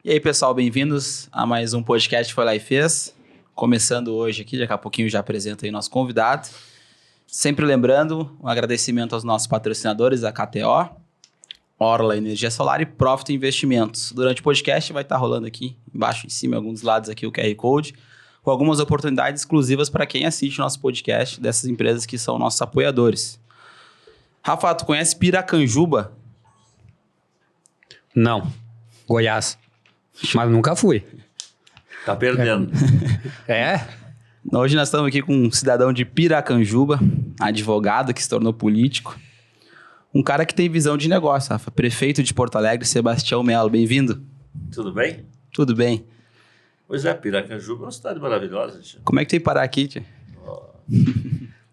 E aí, pessoal, bem-vindos a mais um podcast Foi Lá e Fez. Começando hoje aqui, daqui a pouquinho já apresento aí nosso convidado. Sempre lembrando, um agradecimento aos nossos patrocinadores, a KTO, Orla Energia Solar e Profit Investimentos. Durante o podcast vai estar rolando aqui, embaixo em cima, em alguns lados aqui, o QR Code, com algumas oportunidades exclusivas para quem assiste o nosso podcast, dessas empresas que são nossos apoiadores. Rafa, tu conhece Piracanjuba? Não, Goiás. Mas nunca fui. Tá perdendo. É? Hoje nós estamos aqui com um cidadão de Piracanjuba, advogado que se tornou político. Um cara que tem visão de negócio, Rafa. Prefeito de Porto Alegre, Sebastião Melo. Bem-vindo. Tudo bem? Tudo bem. Pois é, Piracanjuba é uma cidade maravilhosa. Tia. Como é que tu veio parar aqui, tia?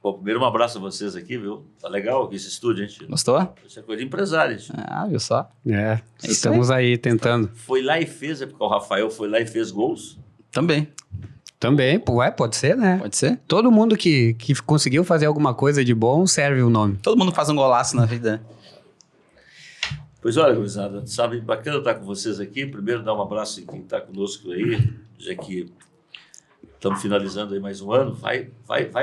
Bom, primeiro um abraço a vocês aqui, viu? Tá legal aqui esse estúdio, hein, tia? Gostou? Isso é coisa de empresário, tia. Ah, viu só? É, isso estamos aí tentando. Foi lá e fez, é porque o Rafael foi lá e fez gols? Também. Também, pode ser, né? Pode ser? Todo mundo que conseguiu fazer alguma coisa de bom serve o nome. Todo mundo faz um golaço na vida. Pois olha, gurizada, sabe, bacana estar com vocês aqui. Primeiro, dar um abraço em quem está conosco aí, já que estamos finalizando aí mais um ano. Vai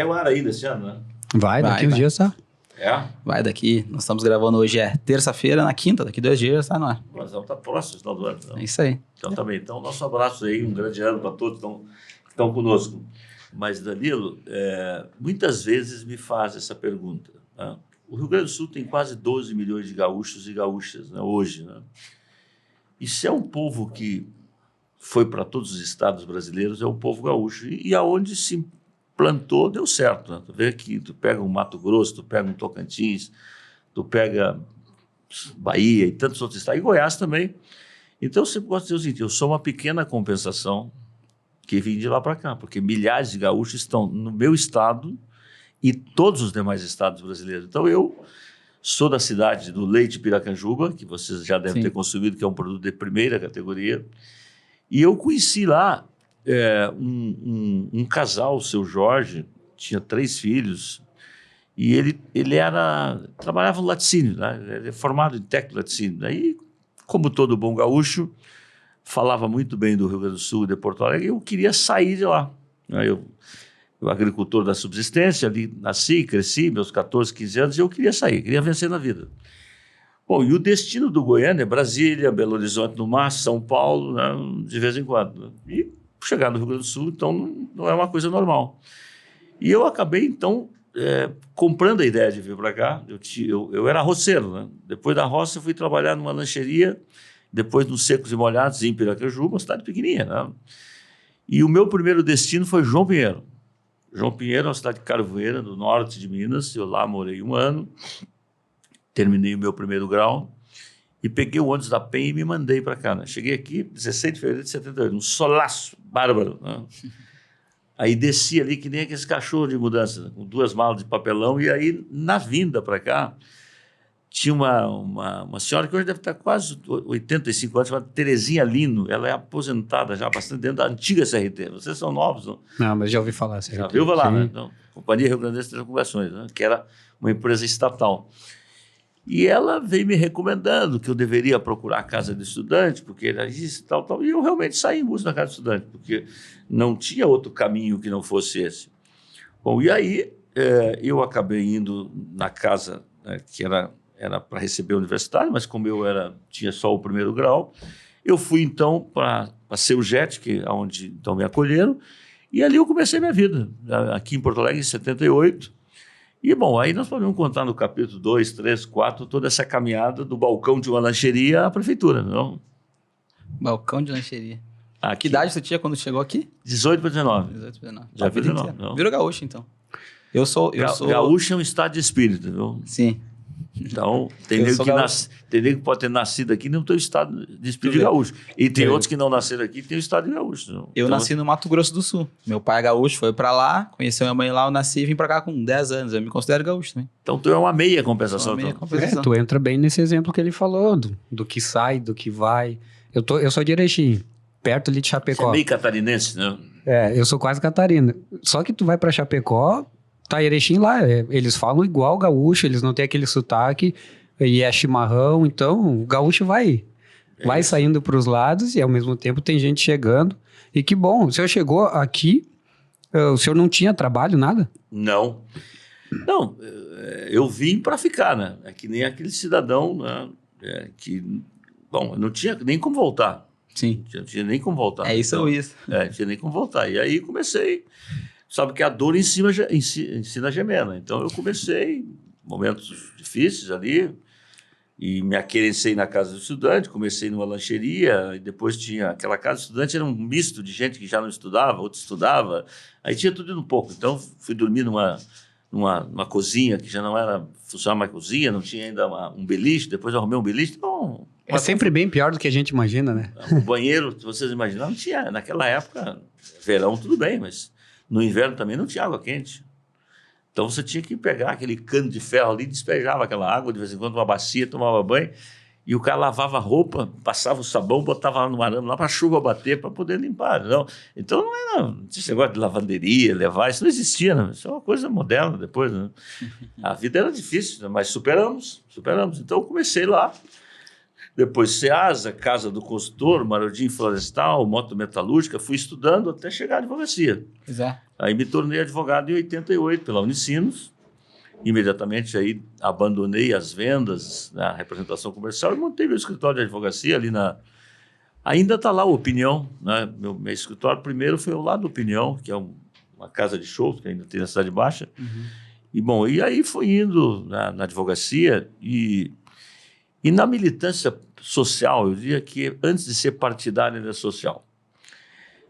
ao ar ainda esse ano, né? Vai, daqui uns dias tá. É? Vai daqui. Nós estamos gravando hoje, terça-feira, na quinta, daqui 2 dias tá no ar. Nós vamos estar próximo ao final do ano. Então. É isso aí. Então, também. Então, nosso abraço aí, um grande ano para todos que estão conosco. Mas, Danilo, muitas vezes me faz essa pergunta. Né? O Rio Grande do Sul tem quase 12 milhões de gaúchos e gaúchas, né, hoje. Né? E se é um povo que foi para todos os estados brasileiros, é o povo gaúcho. E aonde se plantou, deu certo. Né? Tu vê que tu pega um Mato Grosso, tu pega um Tocantins, tu pega Bahia e tantos outros estados, e Goiás também. Então, eu sempre gosto de dizer o seguinte, eu sou uma pequena compensação que vim de lá para cá, porque milhares de gaúchos estão no meu estado e todos os demais estados brasileiros. Então, eu sou da cidade do leite Piracanjuba, que vocês já devem ter consumido, que é um produto de primeira categoria, e eu conheci lá um casal, o seu Jorge, tinha 3 filhos, e ele trabalhava no laticínio, né? Ele é formado em técnico laticínio. Daí, como todo bom gaúcho, falava muito bem do Rio Grande do Sul, de Porto Alegre, e eu queria sair de lá. Eu agricultor da subsistência, ali nasci, cresci, meus 14, 15 anos, e eu queria sair, queria vencer na vida. Bom, e o destino do Goiânia é Brasília, Belo Horizonte no mar, São Paulo, né, de vez em quando. E chegar no Rio Grande do Sul, então, não é uma coisa normal. E eu acabei, então, comprando a ideia de vir para cá. Eu era roceiro, né? Depois da roça, eu fui trabalhar numa lancheria, depois nos Secos e Molhados, em Piracanjuba, uma cidade pequenininha, né? E o meu primeiro destino foi João Pinheiro. João Pinheiro é uma cidade carvoeira, no norte de Minas. Eu lá morei 1 ano, terminei o meu primeiro grau e peguei o ônibus da Penha e me mandei para cá. Né? Cheguei aqui 16 de fevereiro de 78, um solaço bárbaro. Né? Aí desci ali que nem aqueles cachorros de mudança, né? Com 2 malas de papelão. E aí, na vinda para cá, tinha uma senhora que hoje deve estar quase 85 anos, chamada Terezinha Lino. Ela é aposentada já bastante dentro da antiga CRT. Vocês são novos, não? Não, mas já ouvi falar. CRT. Já viu falar, né? Então, Companhia Rio Grande de Telecomunicações, né? Que era uma empresa estatal. E ela veio me recomendando que eu deveria procurar a casa de estudante, porque era isso, tal. E eu realmente saí em busca da casa de estudante, porque não tinha outro caminho que não fosse esse. Bom, e aí eu acabei indo na casa, né, que era para receber o universitário, mas como eu tinha só o primeiro grau, eu fui então para a Seujet, que é onde então me acolheram, e ali eu comecei minha vida, aqui em Porto Alegre, em 78. E, bom, aí nós podemos contar no capítulo 2, 3, 4, toda essa caminhada do balcão de uma lancheria à prefeitura, não? Balcão de lancheria. Aqui, Que idade você tinha quando chegou aqui? 18 para 19. 18 para 19. Já vi 19. Não. Virou gaúcho, então. Eu sou... Gaúcho é um estado de espírito, viu? Sim. Então, tem nego que pode ter nascido aqui e não tem o estado de espírito de gaúcho. E tem outros que não nasceram aqui e tem o estado de gaúcho. Não? Eu nasci no Mato Grosso do Sul. Meu pai é gaúcho, foi pra lá, conheceu minha mãe lá, eu nasci e vim pra cá com 10 anos. Eu me considero gaúcho também. Então, tu é uma meia compensação. Tu entra bem nesse exemplo que ele falou, do que sai, do que vai. Eu sou de Erechim, perto ali de Chapecó. Você é meio catarinense, né? Eu sou quase catarina. Só que tu vai pra Chapecó, tá Erechim lá, eles falam igual gaúcho, eles não têm aquele sotaque, e é chimarrão, então o gaúcho vai Vai saindo para os lados e, ao mesmo tempo, tem gente chegando. E que bom, o senhor chegou aqui, o senhor não tinha trabalho, nada? Não. Não, eu vim para ficar, né? É que nem aquele cidadão, né? Que, bom, eu não tinha nem como voltar. Sim. Não tinha nem como voltar. É isso ou isso. Não tinha nem como voltar. E aí comecei, sabe que a dor ensina a gemer, né? Então eu comecei, momentos difíceis ali, e me aquerencei na casa do estudante, comecei numa lancheria, e depois tinha aquela casa do estudante, era um misto de gente que já não estudava, outro estudava, aí tinha tudo um pouco. Então fui dormir numa cozinha que já não era funcionar mais cozinha, não tinha ainda um beliche, depois eu arrumei um beliche. Então, É sempre bem pior do que a gente imagina, né? o banheiro, se vocês imaginaram, não tinha. Naquela época, verão tudo bem, mas no inverno também não tinha água quente. Então você tinha que pegar aquele cano de ferro ali, despejava aquela água, de vez em quando uma bacia, tomava banho, e o cara lavava a roupa, passava o sabão, botava lá no arame, lá para a chuva bater, para poder limpar. Não. Então não tinha esse negócio de lavanderia, levar, isso não existia, né? Isso é uma coisa moderna depois, né? A vida era difícil, né? Mas superamos. Então eu comecei lá, depois Ceasa, Casa do Consultor, Mariodim Florestal, Moto Metalúrgica, fui estudando até chegar à advocacia. Pois é. Aí me tornei advogado em 88 pela Unicinos. Imediatamente aí abandonei as vendas, né, a representação comercial e montei meu escritório de advocacia ali na... Ainda está lá o Opinião, né? Meu escritório primeiro foi ao lado do Opinião, que é uma casa de shows que ainda tem na Cidade Baixa. Uhum. E bom, e aí fui indo na advocacia e na militância social, eu diria que antes de ser partidária, era social.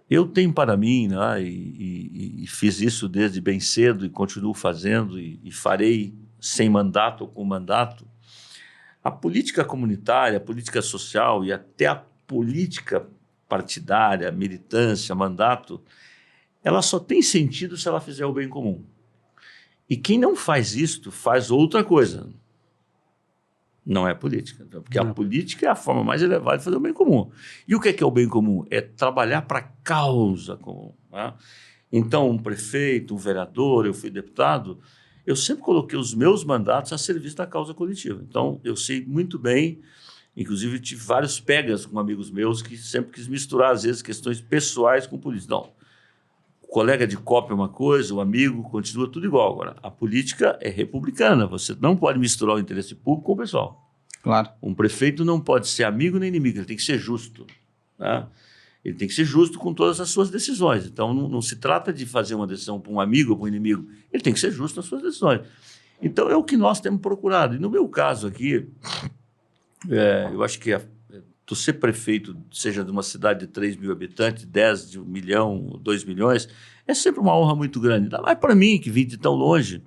Eu tenho para mim, né, e fiz isso desde bem cedo e continuo fazendo e farei sem mandato ou com mandato, a política comunitária, a política social e até a política partidária, militância, mandato, ela só tem sentido se ela fizer o bem comum. E quem não faz isto faz outra coisa. Não é política, porque a política é a forma mais elevada de fazer o bem comum. E o que é o bem comum? É trabalhar para a causa comum. Né? Então, um prefeito, um vereador, eu fui deputado, eu sempre coloquei os meus mandatos a serviço da causa coletiva. Então, eu sei muito bem, inclusive tive vários pegas com amigos meus que sempre quis misturar, às vezes, questões pessoais com política. Não, o colega de copa é uma coisa, o amigo continua tudo igual. Agora, a política é republicana, você não pode misturar o interesse público com o pessoal. Claro. Um prefeito não pode ser amigo nem inimigo, ele tem que ser justo. Né? Ele tem que ser justo com todas as suas decisões. Então, não se trata de fazer uma decisão para um amigo ou para um inimigo, ele tem que ser justo nas suas decisões. Então, é o que nós temos procurado. E no meu caso aqui, eu acho que tu ser prefeito, seja de uma cidade de 3 mil habitantes, 10 de 1 milhão, 2 milhões, é sempre uma honra muito grande. Ainda mais para mim, que vim de tão longe.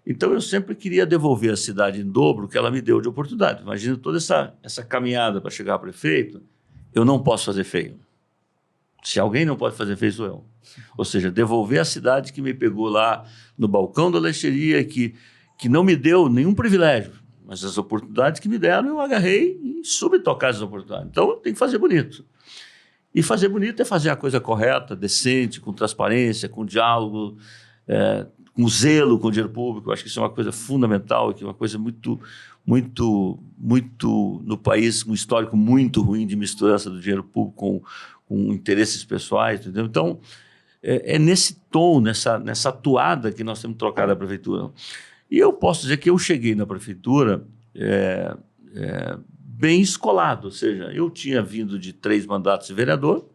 Então, eu sempre queria devolver à cidade em dobro o que ela me deu de oportunidade. Imagina toda essa caminhada para chegar a prefeito, eu não posso fazer feio. Se alguém não pode fazer feio, sou eu. Ou seja, devolver a cidade que me pegou lá no balcão da lancheria, que não me deu nenhum privilégio, mas as oportunidades que me deram, eu agarrei e soube tocar essas oportunidades. Então, tem que fazer bonito. E fazer bonito é fazer a coisa correta, decente, com transparência, com diálogo, com zelo com o dinheiro público. Eu acho que isso é uma coisa fundamental, que é uma coisa muito, no país, um histórico muito ruim de misturança do dinheiro público com interesses pessoais, entendeu? Então, é nesse tom, nessa toada que nós temos trocado a prefeitura. E eu posso dizer que eu cheguei na prefeitura bem escolado, ou seja, eu tinha vindo de 3 mandatos de vereador,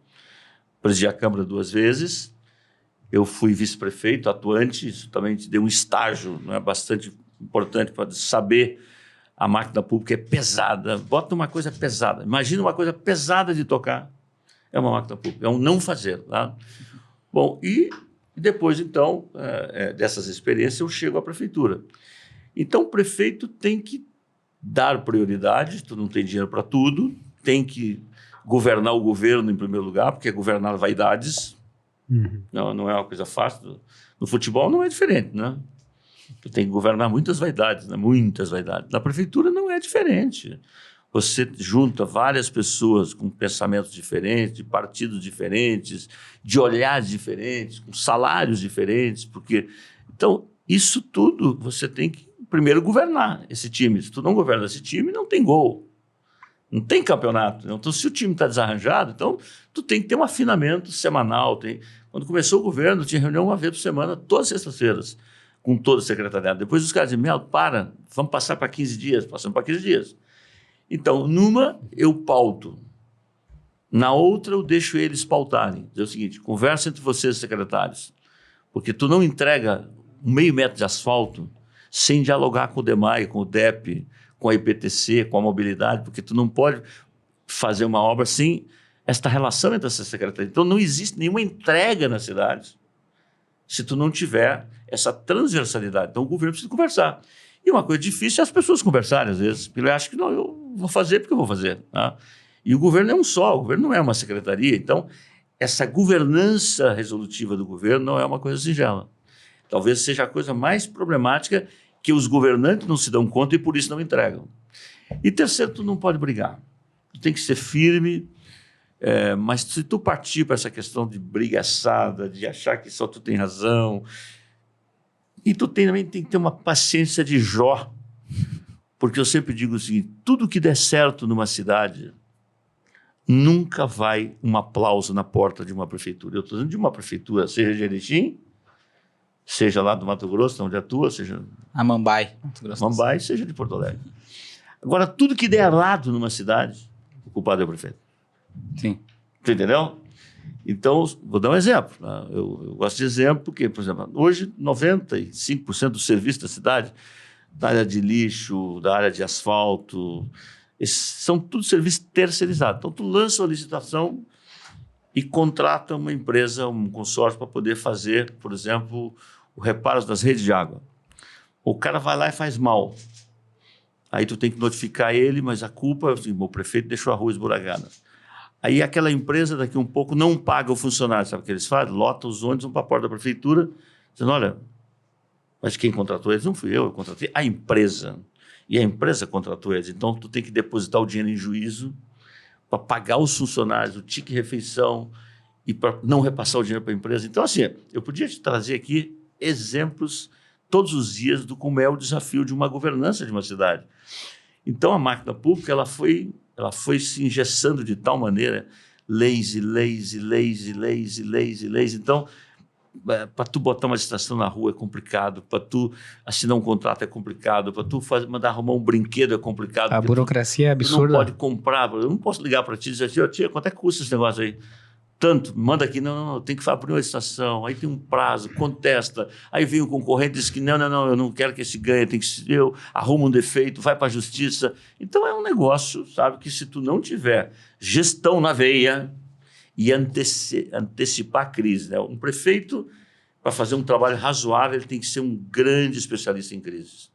presidi a Câmara 2 vezes, eu fui vice-prefeito atuante, isso também te deu um estágio, né, bastante importante para saber a máquina pública é pesada, bota uma coisa pesada, imagina uma coisa pesada de tocar, é uma máquina pública, é um não fazer. Tá? Bom, e depois, então, dessas experiências, eu chego à prefeitura. Então, o prefeito tem que dar prioridade, tu não tem dinheiro para tudo, tem que governar o governo em primeiro lugar, porque é governar vaidades, não é uma coisa fácil. No futebol não é diferente, né? Tu tem que governar muitas vaidades, né? Muitas vaidades. Na prefeitura não é diferente. Você junta várias pessoas com pensamentos diferentes, de partidos diferentes, de olhares diferentes, com salários diferentes, porque... Então, isso tudo você tem que primeiro governar esse time. Se tu não governa esse time, não tem gol. Não tem campeonato. Então, se o time está desarranjado, então tu tem que ter um afinamento semanal. Quando começou o governo, tinha reunião uma vez por semana, todas as sextas-feiras, com todo o secretariado. Depois os caras dizem, Melo, vamos passar para 15 dias. Passamos para 15 dias. Então, numa eu pauto. Na outra eu deixo eles pautarem. É o seguinte, conversa entre vocês, secretários. Porque tu não entrega 1,5 metro de asfalto sem dialogar com o DEMAI, com o DEP, com a IPTC, com a mobilidade, porque tu não pode fazer uma obra sem esta relação entre essas secretarias. Então, não existe nenhuma entrega nas cidades se tu não tiver essa transversalidade. Então, o governo precisa conversar. E uma coisa difícil é as pessoas conversarem, às vezes, porque ele acha que não, eu vou fazer porque eu vou fazer. Tá? E o governo é um só, o governo não é uma secretaria. Então, essa governança resolutiva do governo não é uma coisa singela. Talvez seja a coisa mais problemática que os governantes não se dão conta e por isso não entregam. E terceiro, tu não pode brigar. Tu tem que ser firme, mas se tu partir para essa questão de briga assada, de achar que só tu tem razão, e tu também tem que ter uma paciência de Jó, porque eu sempre digo o seguinte, tudo que der certo numa cidade nunca vai um aplauso na porta de uma prefeitura. Eu estou dizendo de uma prefeitura, seja de Erechim, seja lá do Mato Grosso, onde atua, seja... Amambai, Mato Grosso. Amambai, seja de Porto Alegre. Agora, tudo que der errado numa cidade, o culpado é o prefeito. Sim. Tu entendeu? Então, vou dar um exemplo. Né? Eu gosto de exemplo porque, por exemplo, hoje 95% do serviço da cidade, da área de lixo, da área de asfalto, são tudo serviços terceirizados. Então, tu lança uma licitação e contrata uma empresa, um consórcio, para poder fazer, por exemplo, o reparo das redes de água. O cara vai lá e faz mal. Aí tu tem que notificar ele, mas a culpa, assim, o prefeito deixou a rua esburacada. Aí aquela empresa, daqui um pouco, não paga o funcionário. Sabe o que eles fazem? Lota os ônibus, vão para a porta da prefeitura, dizendo, olha, mas quem contratou eles não fui eu contratei a empresa. E a empresa contratou eles. Então, tu tem que depositar o dinheiro em juízo para pagar os funcionários, o ticket refeição e para não repassar o dinheiro para a empresa. Então, assim, eu podia te trazer aqui exemplos todos os dias do como é o desafio de uma governança de uma cidade. Então, a máquina pública ela foi se engessando de tal maneira, leis e leis e leis e leis e leis e leis. Então, para tu botar uma estação na rua é complicado, para tu assinar um contrato é complicado, para tu mandar arrumar um brinquedo é complicado. A burocracia é absurda. Tu não pode comprar, eu não posso ligar para ti e dizer, tia, quanto é que custa esse negócio aí? Tanto, manda aqui, não, tem que abrir uma estação, aí tem um prazo, contesta, aí vem o concorrente e diz que não, eu não quero que esse ganhe, tem que ser eu, arruma um defeito, vai para a justiça. Então é um negócio, sabe, que se tu não tiver gestão na veia e antecipar a crise, né? Um prefeito, para fazer um trabalho razoável, ele tem que ser um grande especialista em crises.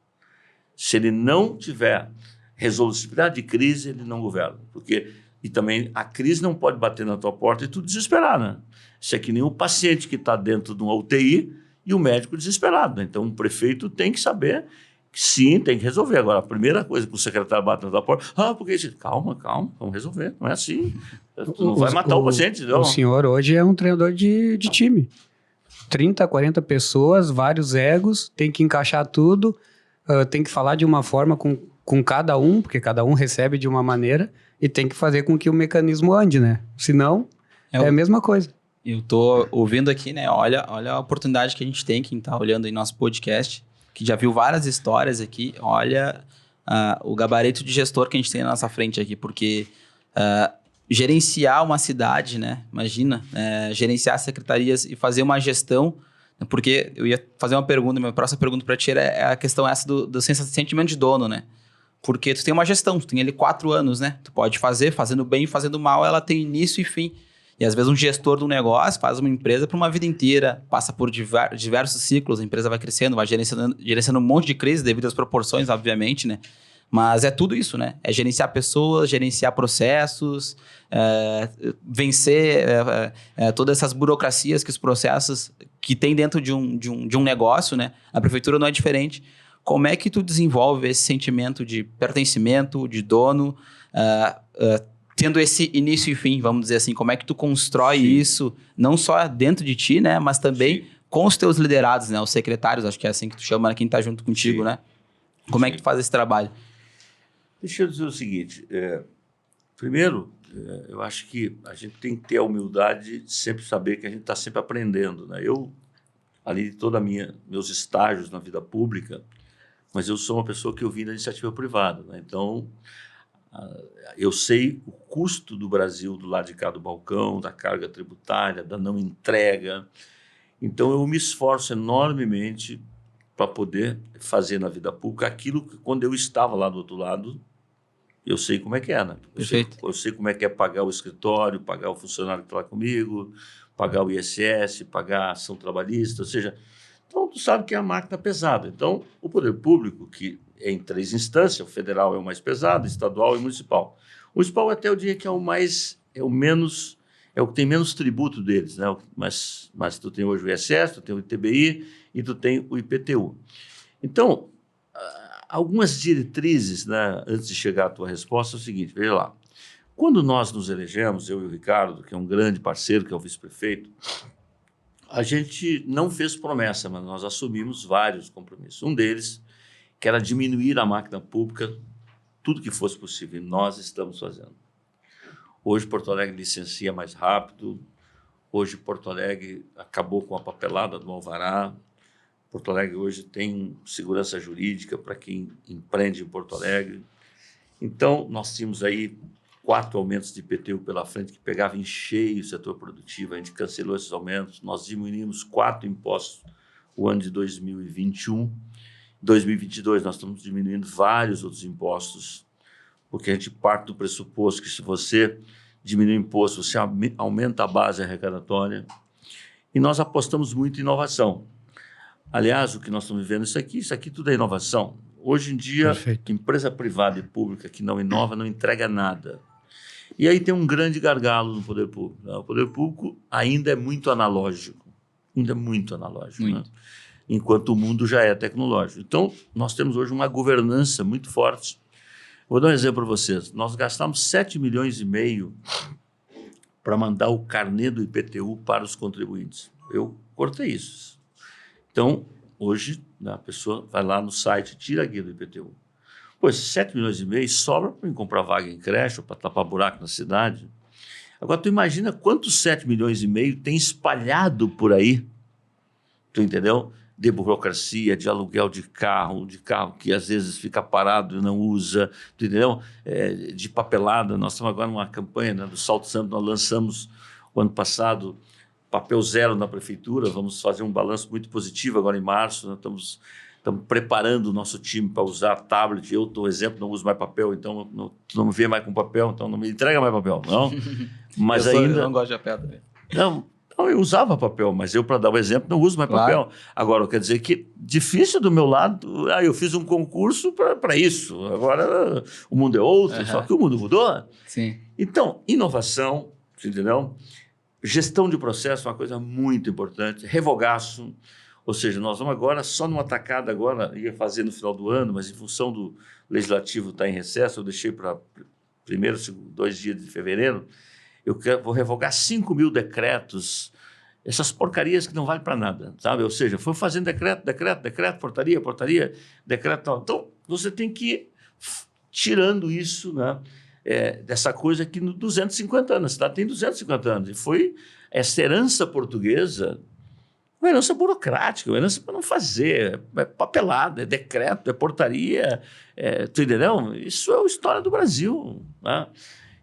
Se ele não tiver resolutividade de crise, ele não governa, porque... E também a crise não pode bater na tua porta e tu desesperar, né? Isso é que nem o paciente que está dentro de uma UTI e o médico desesperado. Né? Então, o prefeito tem que saber que sim, tem que resolver. Agora, a primeira coisa que o secretário bate na tua porta, porque isso, calma, vamos resolver. Não é assim. Tu não vai matar o paciente, entendeu? O senhor hoje é um treinador de time. 30, 40 pessoas, vários egos, tem que encaixar tudo, tem que falar de uma forma com cada um, porque cada um recebe de uma maneira, e tem que fazer com que o mecanismo ande, né? Senão, é a mesma coisa. Eu tô ouvindo aqui, né? Olha a oportunidade que a gente tem, quem tá olhando aí nosso podcast, que já viu várias histórias aqui. Olha o gabarito de gestor que a gente tem na nossa frente aqui, porque gerenciar uma cidade, né? Imagina, gerenciar secretarias e fazer uma gestão, porque eu ia fazer uma pergunta, minha próxima pergunta para ti é a questão essa do sentimento de dono, né? Porque tu tem uma gestão, tu tem ali 4 anos, né? Tu pode fazendo bem e fazendo mal, ela tem início e fim. E às vezes um gestor de um negócio faz uma empresa para uma vida inteira, passa por diversos ciclos, a empresa vai crescendo, vai gerenciando um monte de crise devido às proporções, obviamente, né? Mas é tudo isso, né? É gerenciar pessoas, gerenciar processos, vencer todas essas burocracias que os processos que tem dentro de um negócio, né? A prefeitura não é diferente. Como é que tu desenvolve esse sentimento de pertencimento, de dono, tendo esse início e fim, vamos dizer assim? Como é que tu constrói isso, não só dentro de ti, né? Mas também com os teus liderados, né? Os secretários, acho que é assim que tu chama quem está junto contigo, né? Como é que tu faz esse trabalho? Deixa eu dizer o seguinte, Primeiro, eu acho que a gente tem que ter a humildade de sempre saber que a gente está sempre aprendendo, né? Eu, ali de todos meus estágios na vida pública, mas eu sou uma pessoa que eu vim da iniciativa privada, né? Então, eu sei o custo do Brasil do lado de cá do balcão, da carga tributária, da não entrega. Então, eu me esforço enormemente para poder fazer na vida pública aquilo que, quando eu estava lá do outro lado, eu sei como é que é, né? Perfeito. Eu sei como é que é pagar o escritório, pagar o funcionário que está lá comigo, pagar o ISS, pagar a ação trabalhista, ou seja, então tu sabe que é a máquina pesada. Então, o poder público, que é em 3 instâncias, o federal é o mais pesado, estadual e municipal. O municipal até eu diria que é o que tem menos tributo deles, né? Mas tu tem hoje o ISS, tu tem o ITBI e tu tem o IPTU. Então, algumas diretrizes, né, antes de chegar à tua resposta, é o seguinte, veja lá. Quando nós nos elegemos, eu e o Ricardo, que é um grande parceiro, que é o vice-prefeito, a gente não fez promessa, mas nós assumimos vários compromissos. Um deles, que era diminuir a máquina pública, tudo que fosse possível, e nós estamos fazendo. Hoje, Porto Alegre licencia mais rápido, hoje Porto Alegre acabou com a papelada do alvará, Porto Alegre hoje tem segurança jurídica para quem empreende em Porto Alegre. Então, nós tínhamos aí 4 aumentos de IPTU pela frente que pegavam em cheio o setor produtivo. A gente cancelou esses aumentos. Nós diminuímos 4 impostos o ano de 2021. Em 2022, nós estamos diminuindo vários outros impostos, porque a gente parte do pressuposto que se você diminui o imposto, você aumenta a base arrecadatória. E nós apostamos muito em inovação. Aliás, o que nós estamos vivendo, isso aqui tudo é inovação. Hoje em dia, Perfeito. Empresa privada e pública que não inova não entrega nada. E aí tem um grande gargalo no poder público. O poder público ainda é muito analógico. Ainda é muito analógico. Muito. Né? Enquanto o mundo já é tecnológico. Então, nós temos hoje uma governança muito forte. Vou dar um exemplo para vocês. Nós gastamos 7,5 milhões para mandar o carnê do IPTU para os contribuintes. Eu cortei isso. Então, hoje, a pessoa vai lá no site, tira a guia do IPTU. Pô, esses 7,5 milhões sobra para mim comprar vaga em creche ou para tapar buraco na cidade. Agora, tu imagina quantos 7,5 milhões tem espalhado por aí, tu entendeu? De burocracia, de aluguel de carro que às vezes fica parado e não usa, tu entendeu? De papelada. Nós estamos agora numa campanha, né, do Salto Santo, nós lançamos o ano passado papel zero na prefeitura, vamos fazer um balanço muito positivo agora em março, nós estamos preparando o nosso time para usar tablet. Eu, por exemplo, não uso mais papel, então tu não me vê mais com papel, então não me entrega mais papel, não. Mas eu ainda... não gosto de papel também. Não, eu usava papel, mas eu, para dar o exemplo, não uso mais papel. Agora, quer dizer que difícil do meu lado, eu fiz um concurso para isso, agora o mundo é outro, só que o mundo mudou. Sim. Então, inovação, entendeu? Gestão de processo é uma coisa muito importante, revogaço, ou seja, nós vamos agora, só numa tacada agora, ia fazer no final do ano, mas em função do legislativo estar em recesso, eu deixei para primeiro, 2 dias de fevereiro, vou revogar 5.000 decretos, essas porcarias que não valem para nada, sabe? Ou seja, foi fazendo decreto, portaria, decreto tal. Então, você tem que ir tirando isso, né? Dessa coisa que nos 250 anos, a cidade tem 250 anos, e foi essa herança portuguesa, uma herança burocrática, uma herança para não fazer, é papelada, é decreto, é portaria, tu entendeu? Isso é a história do Brasil, né?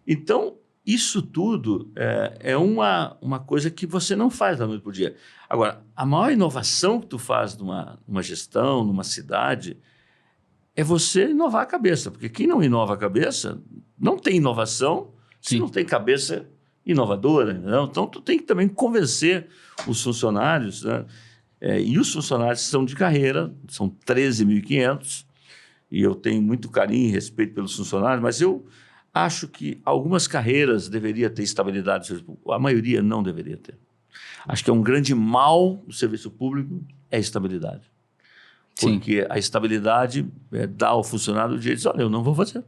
Então, isso tudo é uma coisa que você não faz da noite para o dia. Agora, a maior inovação que tu faz numa gestão, numa cidade, é você inovar a cabeça, porque quem não inova a cabeça não tem inovação, se não tem cabeça inovadora. Não? Então, tu tem que também convencer os funcionários, né? E os funcionários são de carreira, são 13.500, e eu tenho muito carinho e respeito pelos funcionários, mas eu acho que algumas carreiras deveriam ter estabilidade, a maioria não deveria ter. Acho que é um grande mal do serviço público, é a estabilidade. Porque a estabilidade dá ao funcionário o direito de dizer, olha, eu não vou fazer.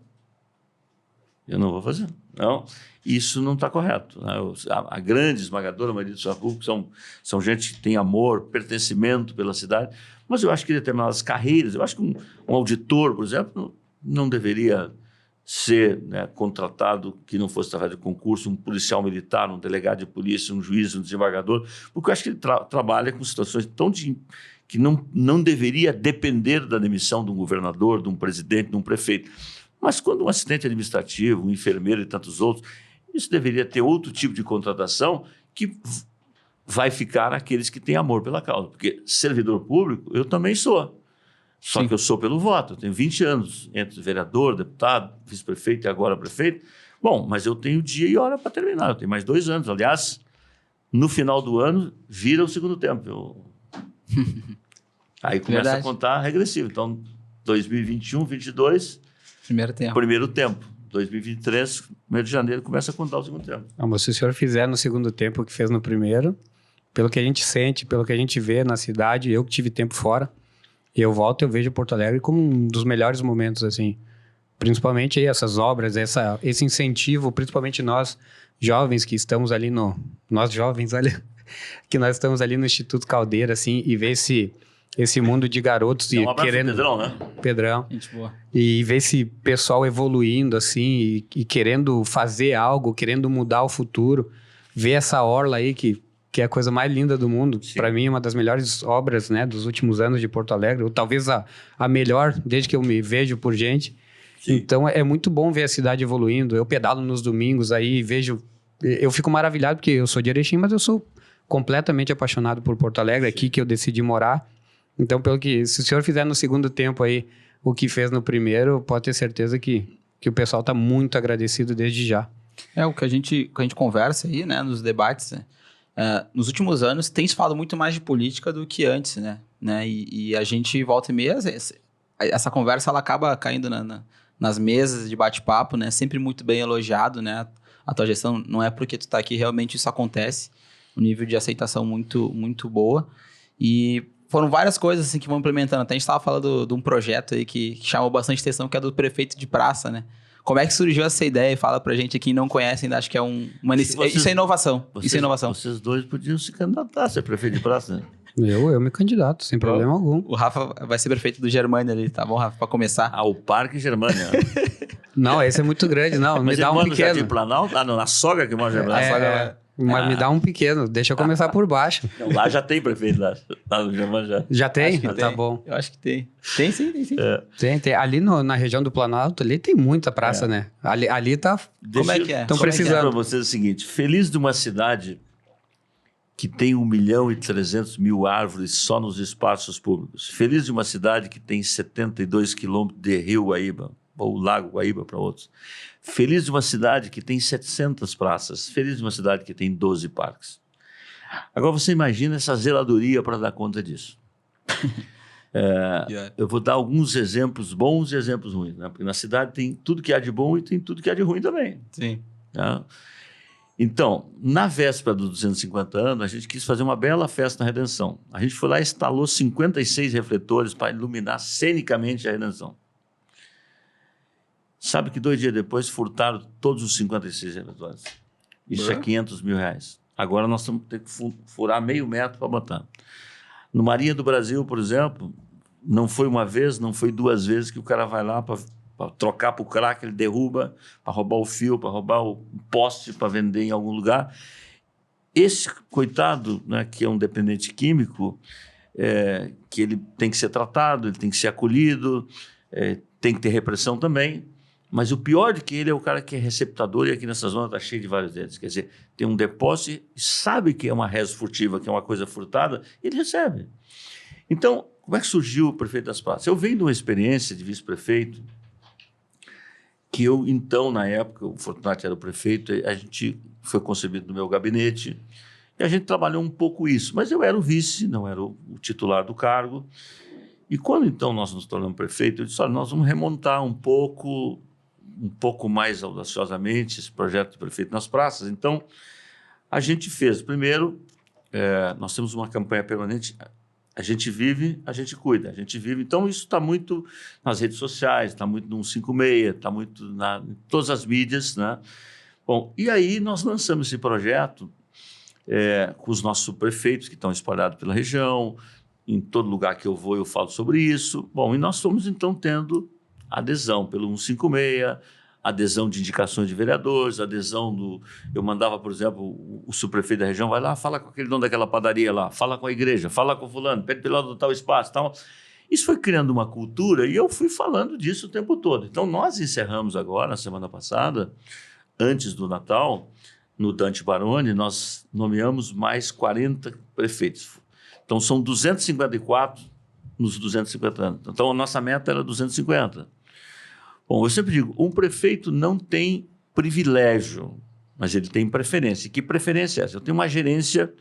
Não, isso não está correto. Né? A grande, esmagadora maioria dos serviços públicos são gente que tem amor, pertencimento pela cidade, mas eu acho que determinadas carreiras, eu acho que um auditor, por exemplo, não deveria ser, né, contratado, que não fosse através de concurso, um policial militar, um delegado de polícia, um juiz, um desembargador, porque eu acho que ele trabalha com situações que não deveria depender da demissão de um governador, de um presidente, de um prefeito. Mas quando um assistente administrativo, um enfermeiro e tantos outros, isso deveria ter outro tipo de contratação que vai ficar aqueles que têm amor pela causa. Porque servidor público, eu também sou. Só Sim. que eu sou pelo voto. Eu tenho 20 anos entre vereador, deputado, vice-prefeito e agora prefeito. Bom, mas eu tenho dia e hora para terminar. Eu tenho mais 2 anos. Aliás, no final do ano, vira o segundo tempo. Aí começa Verdade. a contar regressivo. Então, 2021, 2022, primeiro tempo. 2023, 1º de janeiro, começa a contar o segundo tempo. Mas se o senhor fizer no segundo tempo o que fez no primeiro, pelo que a gente sente, pelo que a gente vê na cidade, eu que tive tempo fora, eu volto e eu vejo Porto Alegre como um dos melhores momentos, assim. Principalmente aí essas obras, esse incentivo, principalmente nós jovens que estamos ali que nós estamos ali no Instituto Caldeira, assim, e ver esse mundo de garotos Um abraço pro Pedrão, né? Pedrão. Gente boa. E ver esse pessoal evoluindo, assim, e querendo fazer algo, querendo mudar o futuro. Ver essa orla aí, que é a coisa mais linda do mundo. Para mim, é uma das melhores obras, né, dos últimos anos de Porto Alegre. Ou talvez a melhor, desde que eu me vejo por gente. Sim. Então, é muito bom ver a cidade evoluindo. Eu pedalo nos domingos aí, vejo... Eu fico maravilhado, porque eu sou de Erechim, mas eu sou completamente apaixonado por Porto Alegre, aqui que eu decidi morar. Então, se o senhor fizer no segundo tempo aí o que fez no primeiro, pode ter certeza que o pessoal está muito agradecido desde já. O que a gente conversa aí, né, nos debates, né? Nos últimos anos tem se falado muito mais de política do que antes, né? E a gente volta e meia, essa conversa ela acaba caindo nas mesas de bate-papo, né? Sempre muito bem elogiado, né? A tua gestão, não é porque tu tá aqui, realmente isso acontece. Um nível de aceitação muito, muito boa. E foram várias coisas assim que vão implementando. Até a gente estava falando de um projeto aí que chamou bastante atenção, que é do prefeito de praça, né? Como é que surgiu essa ideia? Fala pra gente aqui, não conhece ainda, acho que é isso é inovação. Isso é inovação. Vocês dois podiam se candidatar a ser prefeito de praça, né? Eu me candidato, sem problema algum. O Rafa vai ser prefeito do Germânia ali, tá bom, Rafa? Pra começar. O Parque Germânia. Não, esse é muito grande, não. Mas me dá um no Jardim pequeno. Planalto? Não, na sogra que mora no Germânia. Mas me dá um pequeno, deixa eu começar por baixo. Não, lá já tem prefeito, lá no Germânia já. Já tem? Acho que Tá tem. bom. Eu acho que tem. Tem sim. Tem. Ali na região do Planalto, ali tem muita praça, né? Ali tá... Como é que é? Estão Só precisando. para vocês o seguinte, feliz de uma cidade que tem 1.300.000 árvores só nos espaços públicos. Feliz de uma cidade que tem 72 quilômetros de rio Guaíba, ou Lago Guaíba para outros. Feliz de uma cidade que tem 700 praças. Feliz de uma cidade que tem 12 parques. Agora você imagina essa zeladoria para dar conta disso. Eu vou dar alguns exemplos bons e exemplos ruins, né? Porque na cidade tem tudo que há de bom e tem tudo que há de ruim também. Sim. Né? Então, na véspera dos 250 anos, a gente quis fazer uma bela festa na Redenção. A gente foi lá e instalou 56 refletores para iluminar cenicamente a Redenção. Sabe que 2 dias depois furtaram todos os 56 refletores. Isso é R$500 mil. Agora nós temos que furar meio metro para botar. No Marinha do Brasil, por exemplo, não foi uma vez, não foi 2 vezes que o cara vai lá para trocar para o crack, ele derruba, para roubar o fio, para roubar o poste, para vender em algum lugar. Esse coitado, né, que é um dependente químico, que ele tem que ser tratado, ele tem que ser acolhido, tem que ter repressão também. Mas o pior de que ele é o cara que é receptador, e aqui nessa zona está cheio de vários deles. Quer dizer, tem um depósito, sabe que é uma res furtiva, que é uma coisa furtada, ele recebe. Então, como é que surgiu o prefeito das praças? Eu venho de uma experiência de vice-prefeito, que eu, então, na época, o Fortunato era o prefeito, a gente foi concebido no meu gabinete, e a gente trabalhou um pouco isso. Mas eu era o vice, não era o titular do cargo. E quando, então, nós nos tornamos prefeito, eu disse, olha, nós vamos remontar um pouco mais audaciosamente esse projeto de prefeito nas praças. Então, a gente fez, primeiro, nós temos uma campanha permanente, a gente vive, a gente cuida, a gente vive. Então, isso está muito nas redes sociais, está muito no 156, está muito em todas as mídias, né? Bom, e aí nós lançamos esse projeto com os nossos subprefeitos que estão espalhados pela região, em todo lugar que eu vou eu falo sobre isso. Bom, e nós fomos então tendo adesão pelo 156, adesão de indicações de vereadores, adesão do... Eu mandava, por exemplo, o subprefeito da região, vai lá, fala com aquele dono daquela padaria lá, fala com a igreja, fala com o fulano, pede para ele adotar o espaço, tal. Isso foi criando uma cultura e eu fui falando disso o tempo todo. Então, nós encerramos agora, na semana passada, antes do Natal, no Dante Baroni, nós nomeamos mais 40 prefeitos. Então, são 254 nos 250 anos. Então, a nossa meta era 250. Bom, eu sempre digo, um prefeito não tem privilégio, mas ele tem preferência. E que preferência é essa? Eu tenho uma gerência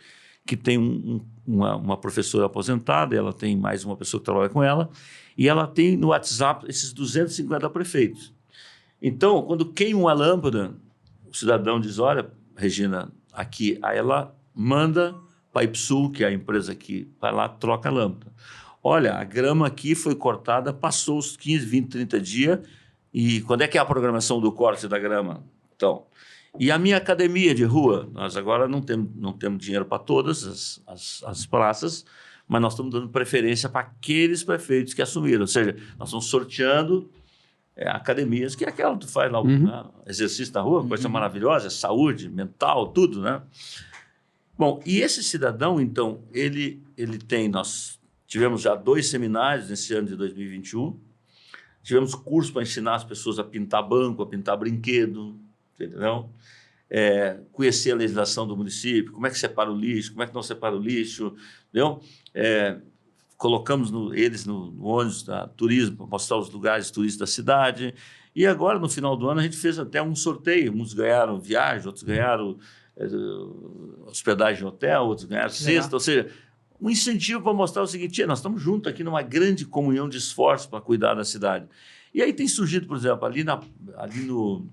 que tem uma professora aposentada, ela tem mais uma pessoa que trabalha com ela, e ela tem no WhatsApp esses 250 prefeitos. Então, quando queima uma lâmpada, o cidadão diz, olha, Regina, aqui, aí ela manda para a Ipsul, que é a empresa que vai lá, troca a lâmpada. Olha, a grama aqui foi cortada, passou os 15, 20, 30 dias, e quando é que é a programação do corte da grama? Então, e a minha academia de rua, nós agora não temos dinheiro para todas as praças, mas nós estamos dando preferência para aqueles prefeitos que assumiram, ou seja, nós estamos sorteando academias, que é aquela que tu faz lá, né? Exercício na rua, coisa maravilhosa, saúde mental, tudo, né? Bom, e esse cidadão, então, ele tem, nós tivemos já 2 seminários nesse ano de 2021, tivemos curso para ensinar as pessoas a pintar banco, a pintar brinquedo, entendeu? Conhecer a legislação do município, como é que separa o lixo, como é que não separa o lixo, entendeu? Colocamos eles no ônibus da turismo para mostrar os lugares turísticos da cidade. E agora, no final do ano, a gente fez até um sorteio. Uns ganharam viagem, outros ganharam hospedagem em hotel, outros ganharam cesta. Ou seja, um incentivo para mostrar o seguinte, nós estamos juntos aqui numa grande comunhão de esforços para cuidar da cidade. E aí tem surgido, por exemplo, ali no...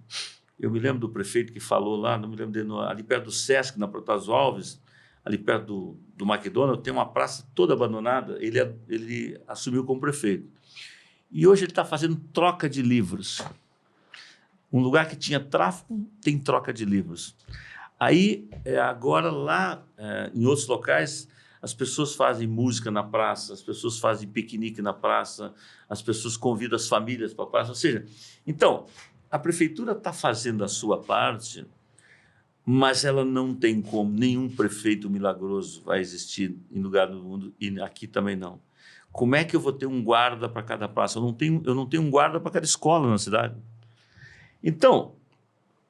Eu me lembro do prefeito que falou lá, não me lembro dele, ali perto do Sesc, na Protásio Alves, ali perto do McDonald's, tem uma praça toda abandonada, ele assumiu como prefeito. E hoje ele está fazendo troca de livros. Um lugar que tinha tráfico, tem troca de livros. Aí, agora lá, em outros locais, as pessoas fazem música na praça, as pessoas fazem piquenique na praça, as pessoas convidam as famílias para a praça. Ou seja, então, a prefeitura está fazendo a sua parte, mas ela não tem como, nenhum prefeito milagroso vai existir em lugar do mundo, e aqui também não. Como é que eu vou ter um guarda para cada praça? Eu não tenho um guarda para cada escola na cidade. Então,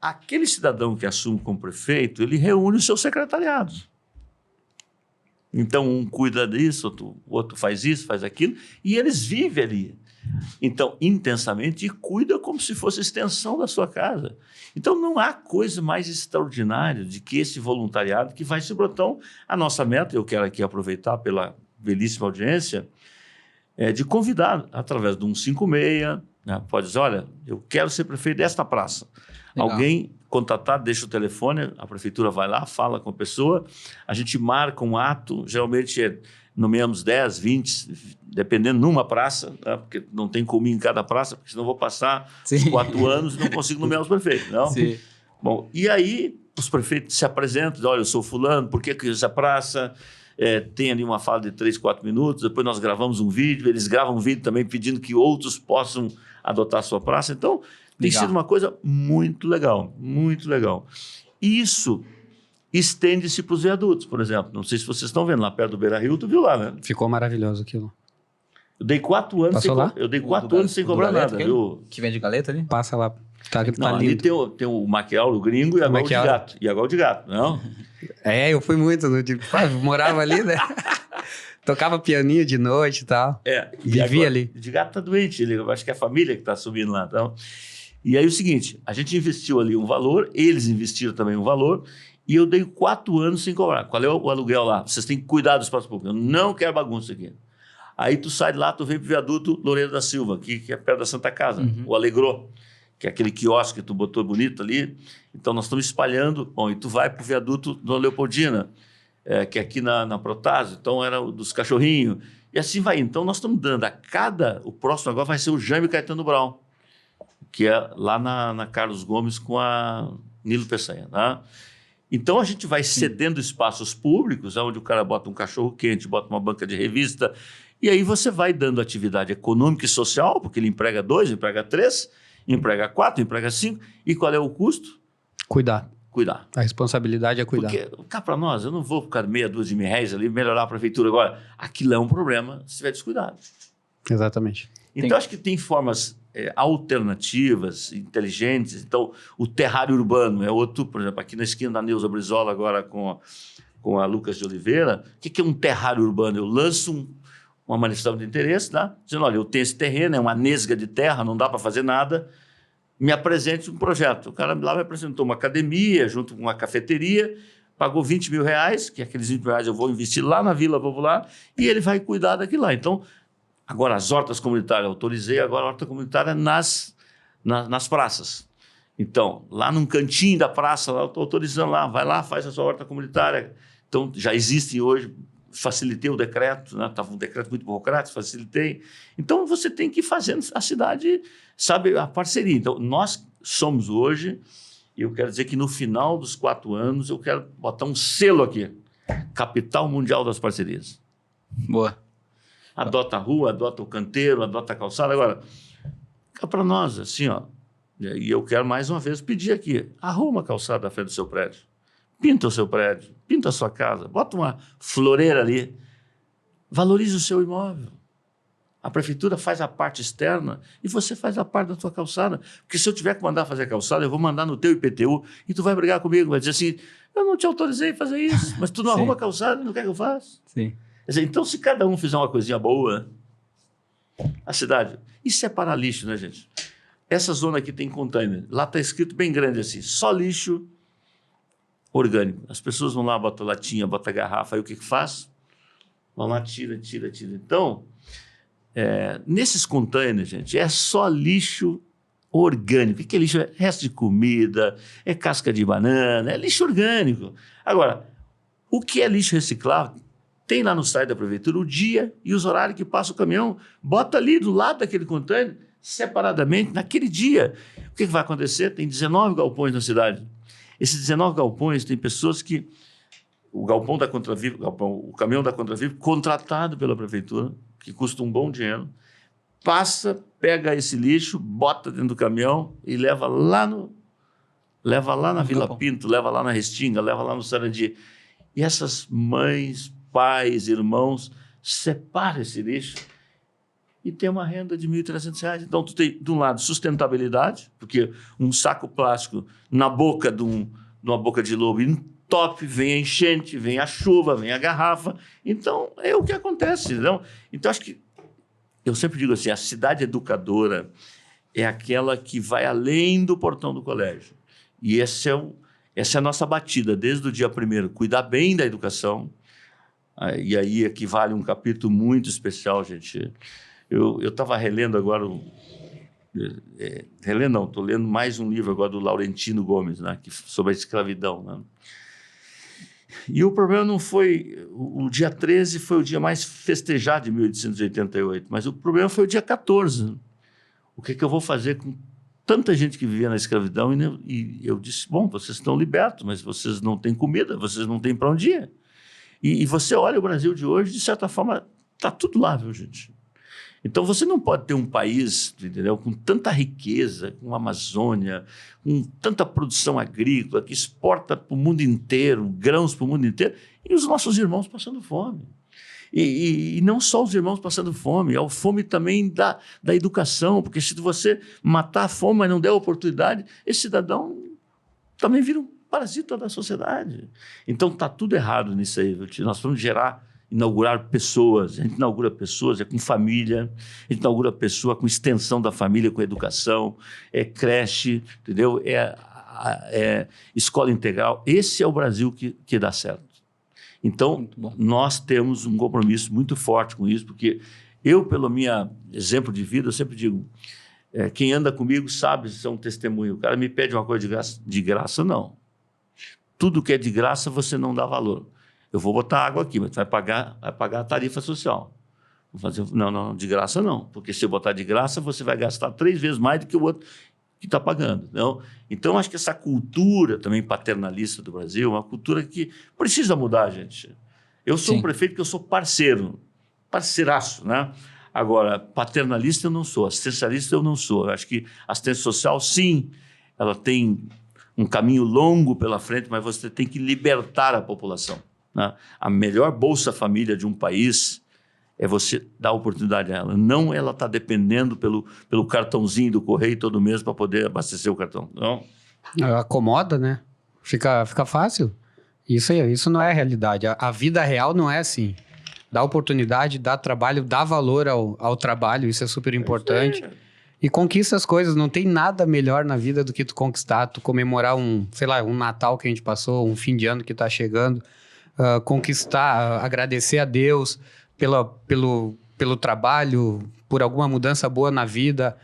aquele cidadão que assume como prefeito, ele reúne os seus secretariados. Então, um cuida disso, o outro faz isso, faz aquilo, e eles vivem ali. Então, intensamente, e cuida como se fosse extensão da sua casa. Então, não há coisa mais extraordinária de que esse voluntariado que vai se brotar. A nossa meta, eu quero aqui aproveitar pela belíssima audiência, de convidar, através de um 156, né, pode dizer, olha, eu quero ser prefeito desta praça. Legal. Alguém contatar, deixa o telefone, a prefeitura vai lá, fala com a pessoa, a gente marca um ato, geralmente nomeamos 10, 20, dependendo numa praça, né, porque não tem como ir em cada praça, porque senão eu vou passar 4 anos e não consigo nomear os prefeitos. Não? Sim. Bom, e aí os prefeitos se apresentam, dizem, olha, eu sou fulano, por que essa praça? Tem ali uma fala de 3, 4 minutos, depois nós gravamos um vídeo, eles gravam um vídeo também pedindo que outros possam adotar a sua praça. Então, tem sido uma coisa muito legal, muito legal. E isso estende-se para os viadutos, por exemplo. Não sei se vocês estão vendo, lá perto do Beira-Rio, tu viu lá, né? Ficou maravilhoso aquilo. Eu dei 4 anos sem cobrar nada, viu? Que vende galeta ali? Passa lá. Tá não, ali lindo. tem o Maquial, o gringo, e agora o de gato. E agora o de gato, não? Eu fui muito, morava ali, né? Tocava pianinho de noite e tal. Vivia ali. De gato tá doente, eu acho que é a família que tá subindo lá. Então. E aí o seguinte, a gente investiu ali um valor, eles investiram também um valor, e eu dei 4 anos sem cobrar. Qual é o aluguel lá? Vocês têm que cuidar do espaço público. Eu não quero bagunça aqui. Aí tu sai de lá, tu vem pro viaduto Loureiro da Silva, que é perto da Santa Casa, o Alegrô, que é aquele quiosque que tu botou bonito ali. Então nós estamos espalhando. Bom, e tu vai pro viaduto Dona Leopoldina, que é aqui na Protásio, então era o dos cachorrinhos. E assim vai. Então nós estamos dando o próximo agora vai ser o Jaime Caetano Brown, que é lá na Carlos Gomes com a Nilo Peçanha, tá? Então a gente vai cedendo espaços públicos, onde o cara bota um cachorro quente, bota uma banca de revista, e aí você vai dando atividade econômica e social, porque ele emprega 2, emprega 3, emprega 4, emprega 5, e qual é o custo? Cuidar. Cuidar. A responsabilidade é cuidar. Porque, cá para nós, eu não vou ficar meia dúzia de R$1.000 ali, melhorar a prefeitura agora. Aquilo é um problema se tiver descuidado. Exatamente. Então, acho que tem formas alternativas, inteligentes. Então, o terrário urbano é outro, por exemplo, aqui na esquina da Neuza Brizola, agora com a Lucas de Oliveira. O que é um terrário urbano? Eu lanço uma manifestação de interesse, tá? Dizendo, olha, eu tenho esse terreno, é uma nesga de terra, não dá para fazer nada, me apresente um projeto. O cara lá me apresentou uma academia, junto com uma cafeteria, pagou R$20 mil, que aqueles R$20 mil eu vou investir lá na Vila Popular, e ele vai cuidar daquilo lá. Então, agora as hortas comunitárias, eu autorizei agora a horta comunitária nas praças. Então, lá num cantinho da praça, lá, eu estou autorizando lá, vai lá, faz a sua horta comunitária. Então, já existem hoje, facilitei o decreto, né? Estava um decreto muito burocrático, facilitei. Então, você tem que ir fazendo a cidade, sabe, a parceria. Então, nós somos hoje, e eu quero dizer que no final dos 4 anos, eu quero botar um selo aqui, Capital Mundial das Parcerias. Boa. Adota a rua, adota o canteiro, adota a calçada. Agora, fica para nós, assim, ó, e eu quero mais uma vez pedir aqui, arruma a calçada à frente do seu prédio. Pinta o seu prédio, pinta a sua casa, bota uma floreira ali, valorize o seu imóvel. A prefeitura faz a parte externa e você faz a parte da sua calçada. Porque se eu tiver que mandar fazer a calçada, eu vou mandar no teu IPTU e tu vai brigar comigo, vai dizer assim, eu não te autorizei a fazer isso, mas tu não arruma a calçada e não quer que eu faça. Sim. Quer dizer, então, se cada um fizer uma coisinha boa, a cidade... E separar lixo, né, gente? Essa zona aqui tem container. Lá está escrito bem grande assim, só lixo orgânico. As pessoas vão lá, botam latinha, botam garrafa, aí o que faz? Vão lá, tira. Então, nesses containers, gente, é só lixo orgânico. O que é lixo? É resto de comida, é casca de banana, é lixo orgânico. Agora, o que é lixo reciclável? Tem lá no site da prefeitura o dia e os horários que passa o caminhão, bota ali do lado daquele container, separadamente, naquele dia. O que vai acontecer? Tem 19 galpões na cidade. Esses 19 galpões tem pessoas que... O galpão da Contravivo, o caminhão da Contravivo, contratado pela prefeitura, que custa um bom dinheiro, passa, pega esse lixo, bota dentro do caminhão e leva lá na Vila Pinto, leva lá na Restinga, leva lá no Sarandi. E essas mães, pais, irmãos, separam esse lixo e tem uma renda de R$ 1.300. Então, tu tem, de um lado, sustentabilidade, porque um saco plástico na boca de uma boca de lobo top, vem a enchente, vem a chuva, vem a garrafa. Então, é o que acontece. Não? Então, acho que, eu sempre digo assim, a cidade educadora é aquela que vai além do portão do colégio. E essa é a nossa batida, desde o dia 1º, cuidar bem da educação. E aí equivale um capítulo muito especial, gente. Eu estava relendo agora, estou lendo mais um livro agora do Laurentino Gomes, né, sobre a escravidão. Né? E o problema não foi... O dia 13 foi o dia mais festejado de 1888, mas o problema foi o dia 14. O que eu vou fazer com tanta gente que vivia na escravidão? E eu disse, bom, vocês estão libertos, mas vocês não têm comida, vocês não têm para onde ir. E você olha o Brasil de hoje, de certa forma, está tudo lá, viu, gente? Então, você não pode ter um país, entendeu, com tanta riqueza, com a Amazônia, com tanta produção agrícola, que exporta para o mundo inteiro, grãos para o mundo inteiro, e os nossos irmãos passando fome. E não só os irmãos passando fome, é a fome também da educação, porque se você matar a fome, mas não der oportunidade, esse cidadão também vira um parasita da sociedade. Então, está tudo errado nisso aí. Nós vamos inaugurar pessoas. A gente inaugura pessoas, é com família, a gente inaugura pessoa com extensão da família, com educação, é creche, entendeu? É escola integral. Esse é o Brasil que dá certo. Então, nós temos um compromisso muito forte com isso, porque eu, pelo meu exemplo de vida, eu sempre digo, quem anda comigo sabe se é um testemunho. O cara me pede uma coisa de graça, não. Tudo que é de graça, você não dá valor. Eu vou botar água aqui, mas tu vai pagar a tarifa social. Vou fazer, não, de graça não. Porque se eu botar de graça, você vai gastar 3 vezes mais do que o outro que está pagando. Não? Então, acho que essa cultura também paternalista do Brasil é uma cultura que precisa mudar, gente. Eu sou um prefeito que eu sou parceiraço, né? Agora, paternalista eu não sou, assistencialista eu não sou. Eu acho que assistência social, sim, ela tem um caminho longo pela frente, mas você tem que libertar a população, né? A melhor Bolsa Família de um país é você dar oportunidade a ela. Não ela está dependendo pelo cartãozinho do correio todo mês para poder abastecer o cartão. Não. Acomoda, né? Fica fácil. Isso não é a realidade. A vida real não é assim. Dá oportunidade, dá trabalho, dá valor ao trabalho, isso é super importante. E conquista as coisas. Não tem nada melhor na vida do que tu conquistar, tu comemorar um Natal que a gente passou, um fim de ano que está chegando, conquistar, agradecer a Deus pelo trabalho, por alguma mudança boa na vida.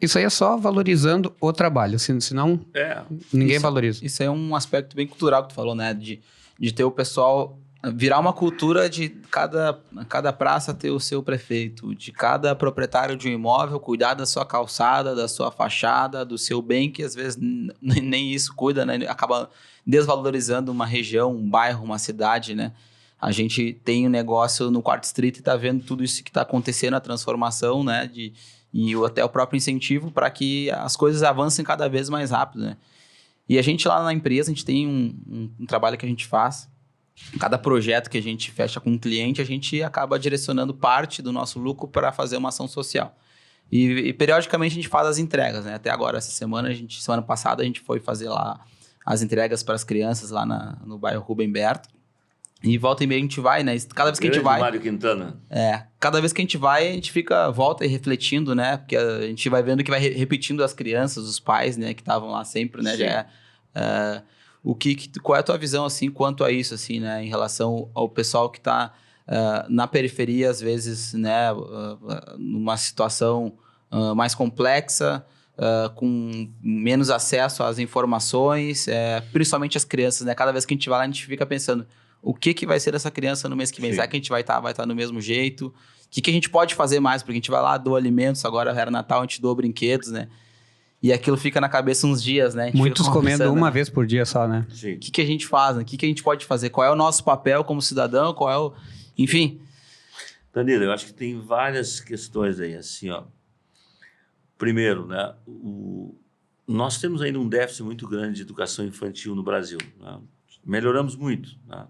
Isso aí é só valorizando o trabalho, senão ninguém valoriza. Isso é um aspecto bem cultural que tu falou, né? De ter o pessoal virar uma cultura de cada praça ter o seu prefeito, de cada proprietário de um imóvel cuidar da sua calçada, da sua fachada, do seu bem, que às vezes nem isso cuida, né? Acaba desvalorizando uma região, um bairro, uma cidade, né? A gente tem um negócio no Quarto Distrito e está vendo tudo isso que está acontecendo, a transformação, né? E até o próprio incentivo para que as coisas avancem cada vez mais rápido, né? E a gente lá na empresa, a gente tem um trabalho que a gente faz. Cada projeto que a gente fecha com um cliente, a gente acaba direcionando parte do nosso lucro para fazer uma ação social. E periodicamente a gente faz as entregas, né? Até agora, semana passada, a gente foi fazer lá as entregas para as crianças lá no bairro Rubem Berto. E volta e meia a gente vai, né? Cada vez que a gente vai... Mário Quintana. Cada vez que a gente vai, a gente volta e refletindo, né? Porque a gente vai vendo que vai repetindo as crianças, os pais, né? Que estavam lá sempre, né? Qual é a tua visão, assim, quanto a isso, assim, né? Em relação ao pessoal que está na periferia, às vezes, né? Numa situação mais complexa, com menos acesso às informações, principalmente as crianças, né? Cada vez que a gente vai lá, a gente fica pensando... O que vai ser dessa criança no mês que vem? Será que a gente vai estar no mesmo jeito? O que a gente pode fazer mais? Porque a gente vai lá, doa alimentos, agora era Natal, a gente doa brinquedos, né? E aquilo fica na cabeça uns dias, né? Muitos comendo uma vez por dia só, né? O que a gente faz, né? O que a gente pode fazer? Qual é o nosso papel como cidadão? Qual é o... Enfim. Danilo, eu acho que tem várias questões aí, assim, ó. Primeiro, né? Nós temos ainda um déficit muito grande de educação infantil no Brasil, né? Melhoramos muito, né?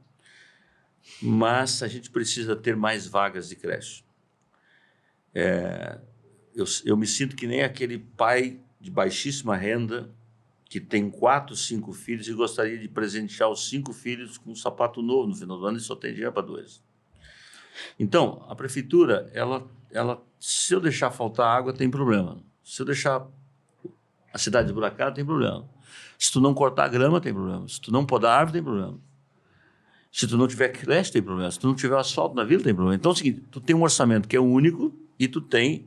Mas a gente precisa ter mais vagas de creche. Eu me sinto que nem aquele pai de baixíssima renda que tem 4, 5 filhos e gostaria de presentear os 5 filhos com um sapato novo no final do ano e só tem dinheiro para 2. Então, a prefeitura, se eu deixar faltar água, tem problema. Se eu deixar a cidade esburacada, tem problema. Se tu não cortar a grama, tem problema. Se tu não podar a árvore, tem problema. Se tu não tiver creche, tem problema. Se tu não tiver asfalto na vila, tem problema. Então é o seguinte, tu tem um orçamento que é único e tu tem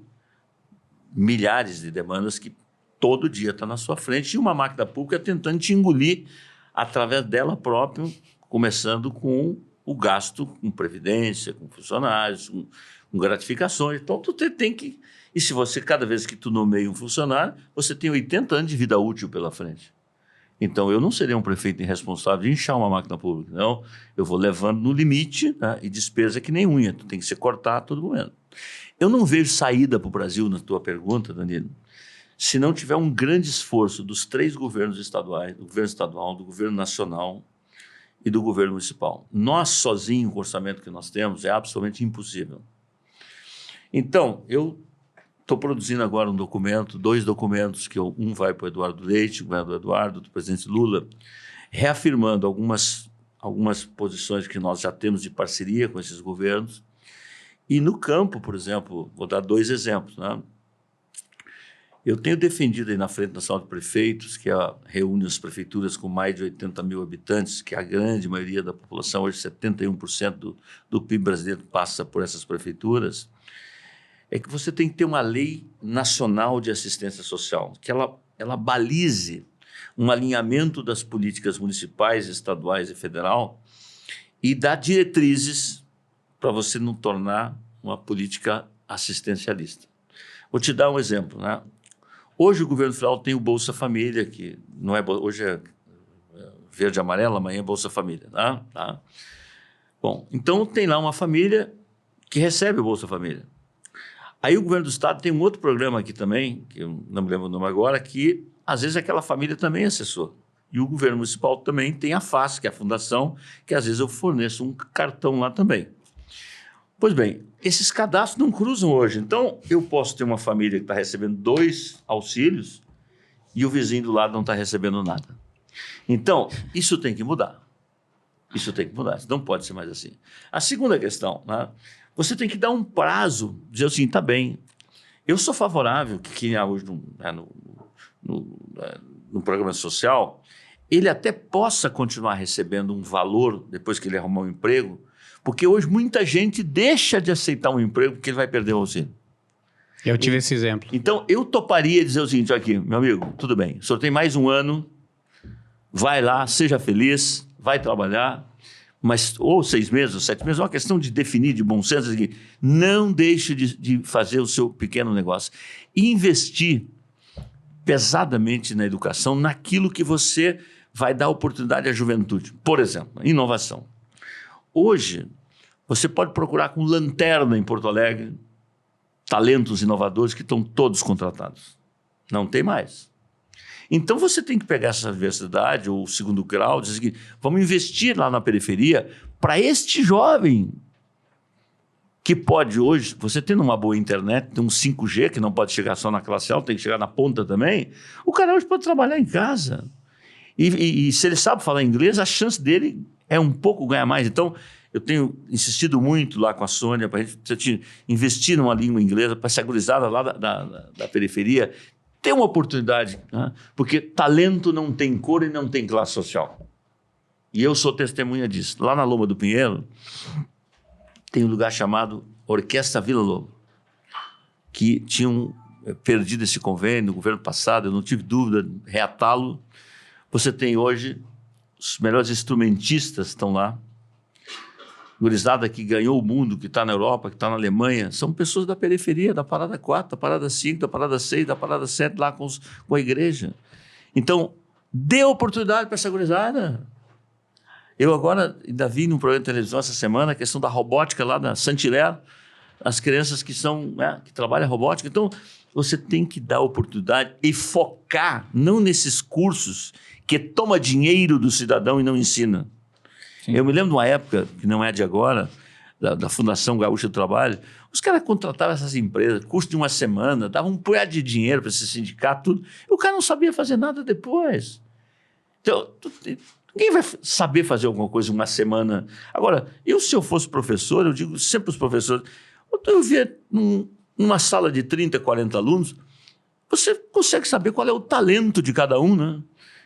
milhares de demandas que todo dia está na sua frente e uma máquina pública tentando te engolir através dela própria, começando com o gasto com previdência, com funcionários, com gratificações. Então tu tem que... E se você, cada vez que tu nomeia um funcionário, você tem 80 anos de vida útil pela frente. Então, eu não seria um prefeito irresponsável de inchar uma máquina pública. Não, eu vou levando no limite, né? E despesa que nem unha, tu tem que ser cortado a todo momento. Eu não vejo saída para o Brasil, na tua pergunta, Danilo, se não tiver um grande esforço dos 3 governos estaduais, do governo estadual, do governo nacional e do governo municipal. Nós, sozinhos, com o orçamento que nós temos, é absolutamente impossível. Então, eu estou produzindo agora 2 documentos, que um vai para o Eduardo Leite, um vai para o Eduardo, do presidente Lula, reafirmando algumas posições que nós já temos de parceria com esses governos. E no campo, por exemplo, vou dar 2 exemplos, né? Eu tenho defendido aí na Frente Nacional de Prefeitos, que reúne as prefeituras com mais de 80 mil habitantes, que a grande maioria da população, hoje 71% do PIB brasileiro passa por essas prefeituras, é que você tem que ter uma lei nacional de assistência social, que ela balize um alinhamento das políticas municipais, estaduais e federal e dá diretrizes para você não tornar uma política assistencialista. Vou te dar um exemplo, né? Hoje o governo federal tem o Bolsa Família, que não é, hoje é verde e amarelo, amanhã é Bolsa Família, tá? Bom, então tem lá uma família que recebe o Bolsa Família. Aí o governo do estado tem um outro programa aqui também, que eu não me lembro o nome agora, que às vezes aquela família também é assessor. E o governo municipal também tem a FAS, que é a fundação, que às vezes eu forneço um cartão lá também. Pois bem, esses cadastros não cruzam hoje. Então, eu posso ter uma família que está recebendo 2 auxílios e o vizinho do lado não está recebendo nada. Então, isso tem que mudar. Isso tem que mudar. Isso não pode ser mais assim. A segunda questão, né? Você tem que dar um prazo, dizer assim, tá bem, eu sou favorável que hoje no programa social, ele até possa continuar recebendo um valor depois que ele arrumar um emprego, porque hoje muita gente deixa de aceitar um emprego porque ele vai perder o auxílio. Eu tive esse exemplo. Então, eu toparia dizer o seguinte, aqui, meu amigo, tudo bem, o senhor tem mais um ano, vai lá, seja feliz, vai trabalhar, mas ou 6 meses, ou 7 meses, é uma questão de definir, de bom senso, aqui, não deixe de fazer o seu pequeno negócio. E investir pesadamente na educação, naquilo que você vai dar oportunidade à juventude. Por exemplo, inovação. Hoje, você pode procurar com lanterna em Porto Alegre, talentos inovadores que estão todos contratados. Não tem mais. Então, você tem que pegar essa diversidade, ou segundo grau, dizer que vamos investir lá na periferia para este jovem que pode hoje, você tendo uma boa internet, tem um 5G, que não pode chegar só na classe alta, tem que chegar na ponta também, o cara hoje pode trabalhar em casa. E se ele sabe falar inglês, a chance dele é um pouco ganhar mais. Então, eu tenho insistido muito lá com a Sônia para a gente investir numa língua inglesa, para essa gurizada lá da periferia ter uma oportunidade, né? Porque talento não tem cor e não tem classe social. E eu sou testemunha disso. Lá na Loma do Pinheiro, tem um lugar chamado Orquestra Vila Lobo, que tinham perdido esse convênio no governo passado, eu não tive dúvida de reatá-lo. Você tem hoje, os melhores instrumentistas estão lá, gurizada que ganhou o mundo, que está na Europa, que está na Alemanha, são pessoas da periferia, da parada 4, da parada 5, da parada 6, da parada 7, lá com a igreja. Então, dê oportunidade para essa gurizada. Eu agora ainda vi num programa de televisão essa semana a questão da robótica lá da Saint-Hilaire, as crianças que trabalham robótica. Então, você tem que dar oportunidade e focar, não nesses cursos que toma dinheiro do cidadão e não ensina. Sim. Eu me lembro de uma época, que não é de agora, da Fundação Gaúcha do Trabalho, os caras contratavam essas empresas, curso de uma semana, davam um punhado de dinheiro para esse sindicato, tudo, e o cara não sabia fazer nada depois. Então, ninguém vai saber fazer alguma coisa uma semana. Agora, se eu fosse professor, eu digo sempre para os professores, eu via numa sala de 30, 40 alunos, você consegue saber qual é o talento de cada um, né?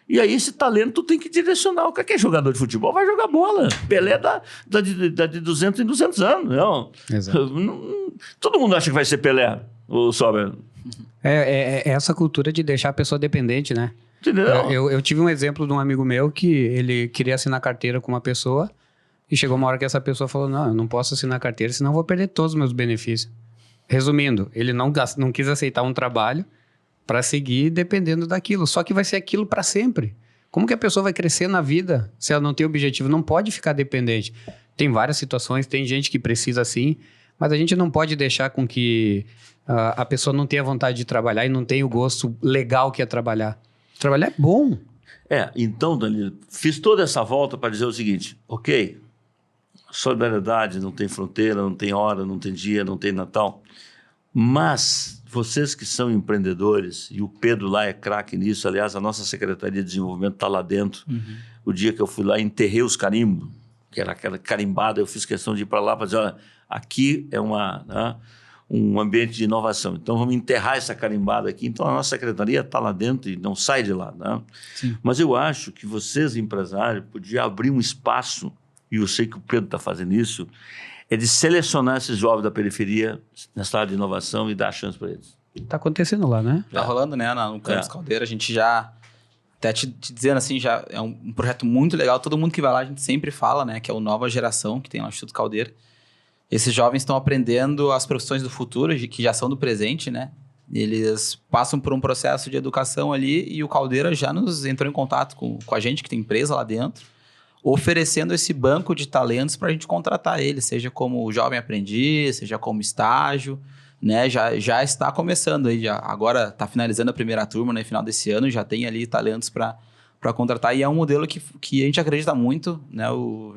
E aí esse talento tem que direcionar. O cara que é jogador de futebol vai jogar bola. Pelé dá de 200 em 200 anos. Não. Todo mundo acha que vai ser Pelé, o Sober. É essa cultura de deixar a pessoa dependente, né? Entendeu? Eu tive um exemplo de um amigo meu que ele queria assinar carteira com uma pessoa e chegou uma hora que essa pessoa falou, não, eu não posso assinar carteira, senão eu vou perder todos os meus benefícios. Resumindo, ele não quis aceitar um trabalho para seguir dependendo daquilo. Só que vai ser aquilo para sempre. Como que a pessoa vai crescer na vida se ela não tem objetivo? Não pode ficar dependente. Tem várias situações, tem gente que precisa sim, mas a gente não pode deixar com que a pessoa não tenha vontade de trabalhar e não tenha o gosto legal que é trabalhar. Trabalhar é bom. Então, Danilo, fiz toda essa volta para dizer o seguinte, ok, solidariedade não tem fronteira, não tem hora, não tem dia, não tem Natal, mas vocês que são empreendedores, e o Pedro lá é craque nisso, aliás, a nossa Secretaria de Desenvolvimento está lá dentro. O dia que eu fui lá, enterrei os carimbos, que era aquela carimbada, eu fiz questão de ir para lá para dizer, olha, aqui é um ambiente de inovação, então vamos enterrar essa carimbada aqui. Então a nossa secretaria está lá dentro e não sai de lá, né? Mas eu acho que vocês, empresários, podiam abrir um espaço, e eu sei que o Pedro está fazendo isso, é de selecionar esses jovens da periferia nessa área de inovação e dar chance para eles. Está acontecendo lá, né? Já rolando, né? No Campus Caldeira, a gente já... Até te dizendo assim, já é um projeto muito legal. Todo mundo que vai lá, a gente sempre fala, né? Que é o Nova Geração, que tem lá no Instituto Caldeira. Esses jovens estão aprendendo as profissões do futuro, que já são do presente, né? Eles passam por um processo de educação ali e o Caldeira já nos entrou em contato com a gente, que tem empresa lá dentro, oferecendo esse banco de talentos para a gente contratar eles, seja como jovem aprendiz, seja como estágio, né, já está começando aí, agora está finalizando a primeira turma, né, final desse ano, já tem ali talentos para contratar, e é um modelo que a gente acredita muito, né,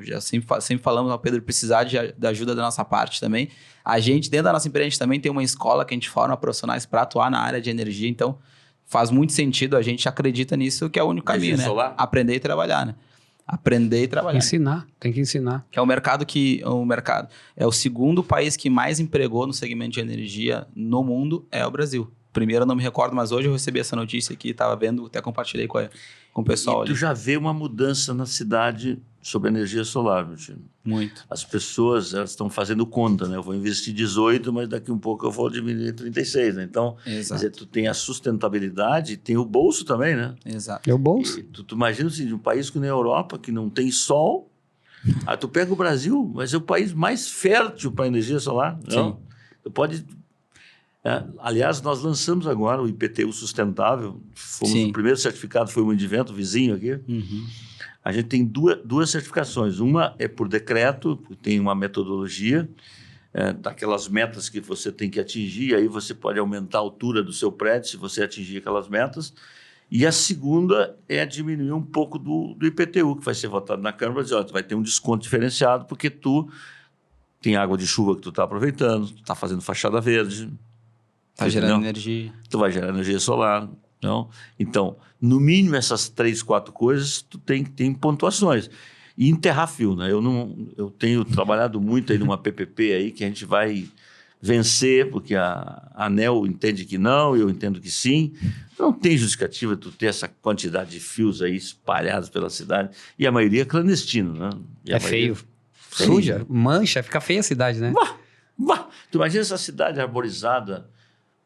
já sempre falamos ao Pedro precisar da ajuda da nossa parte também. A gente, dentro da nossa empresa, a gente também tem uma escola que a gente forma profissionais para atuar na área de energia, então faz muito sentido, a gente acredita nisso, que é o único caminho, né? Solar? Aprender e trabalhar, né? Aprender e trabalhar. Tem que ensinar. Que é o mercado é o segundo país que mais empregou no segmento de energia no mundo, é o Brasil. Primeiro eu não me recordo, mas hoje eu recebi essa notícia aqui, estava vendo, até compartilhei com o pessoal ali. E tu já vê uma mudança na cidade sobre energia solar, meu time. Muito. As pessoas, elas estão fazendo conta, né? Eu vou investir 18, mas daqui um pouco eu vou diminuir 36, né? Então, quer dizer, tu tem a sustentabilidade e tem o bolso também, né? Exato. É o bolso. E tu imagina assim, de um país como a Europa, que não tem sol, aí tu pega o Brasil, mas é o país mais fértil para energia solar. Não? Sim. Tu pode... aliás, nós lançamos agora o IPTU sustentável. O primeiro certificado foi o Indivento, vizinho aqui. Uhum. A gente tem duas certificações. Uma é por decreto, tem uma metodologia, daquelas metas que você tem que atingir, aí você pode aumentar a altura do seu prédio se você atingir aquelas metas. E a segunda é diminuir um pouco do IPTU, que vai ser votado na Câmara, dizer, tu vai ter um desconto diferenciado, porque tu tem água de chuva que tu está aproveitando, tu está fazendo fachada verde. Está gerando energia. Tu vai gerar energia solar. Não? Então, no mínimo essas 3, 4 coisas, tu tem pontuações. E enterrar fio, né? Eu tenho trabalhado muito aí numa PPP aí que a gente vai vencer, porque a ANEEL entende que não, eu entendo que sim. Não tem justificativa tu ter essa quantidade de fios aí espalhados pela cidade, e a maioria é clandestino, né? É feio. Suja, mancha, fica feia a cidade, né? Tu imagina essa cidade arborizada,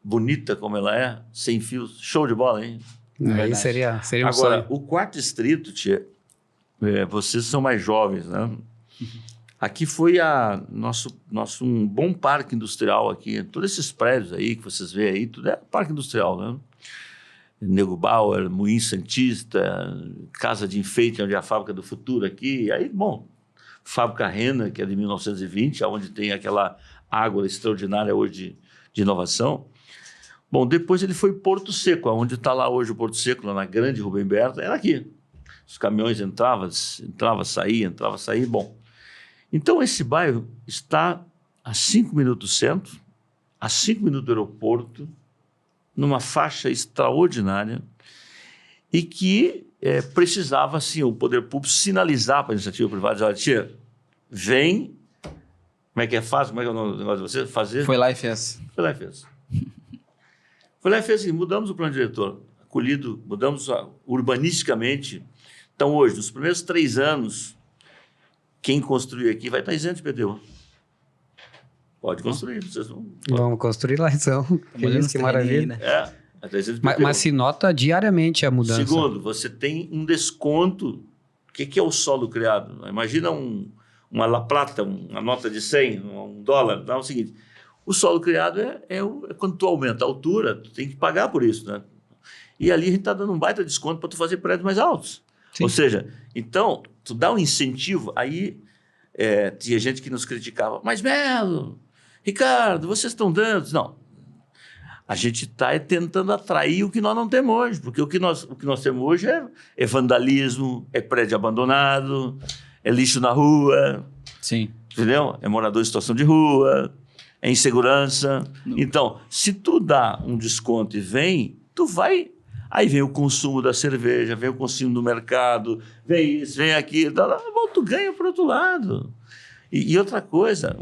bonita como ela é, sem fios, show de bola, hein? Aí seria um Agora, sonho. o quarto distrito, tia, vocês são mais jovens, né? Aqui foi nosso um bom parque industrial aqui. Todos esses prédios aí que vocês veem aí, tudo é parque industrial, né? Nego Bauer, Moinho Santista, Casa de Enfeite, onde é a fábrica do futuro aqui. Aí, bom, Fábrica Renner, que é de 1920, onde tem aquela água extraordinária hoje de inovação. Bom, depois ele foi Porto Seco, onde está lá hoje o Porto Seco, lá na Grande Rubem Berta, era aqui. Os caminhões entravam, saíam. Bom, então esse bairro está a 5 minutos do centro, a 5 minutos do aeroporto, numa faixa extraordinária e que precisava, assim, o poder público sinalizar para a iniciativa privada, dizer, olha, tia, vem, como é que é fácil, como é que é o negócio de você fazer? Foi lá e fez. Foi lá e fez. Foi lá e fez assim, mudamos o plano diretor, acolhido, mudamos urbanisticamente. Então, hoje, nos primeiros 3 anos, quem construir aqui vai estar isento de IPTU. Pode construir. Vocês não... Vamos construir lá, então. Que maravilha. Aí, né? Mas se nota diariamente a mudança. Segundo, você tem um desconto. O que é o solo criado? Imagina uma La Plata, uma nota de 100, $1. Dá o seguinte, o solo criado é quando tu aumenta a altura, tu tem que pagar por isso, né? E ali a gente está dando um baita desconto para tu fazer prédios mais altos. Sim. Ou seja, então, tu dá um incentivo, aí tinha gente que nos criticava, mas Melo, Ricardo, vocês estão dando... Não, a gente está tentando atrair o que nós não temos hoje, porque o que nós temos hoje é vandalismo, é prédio abandonado, é lixo na rua, sim, entendeu? É morador em situação de rua, é insegurança. Não. Então, se tu dá um desconto e vem, tu vai... Aí vem o consumo da cerveja, vem o consumo do mercado, vem isso, vem aquilo, tu ganha por outro lado. E outra coisa,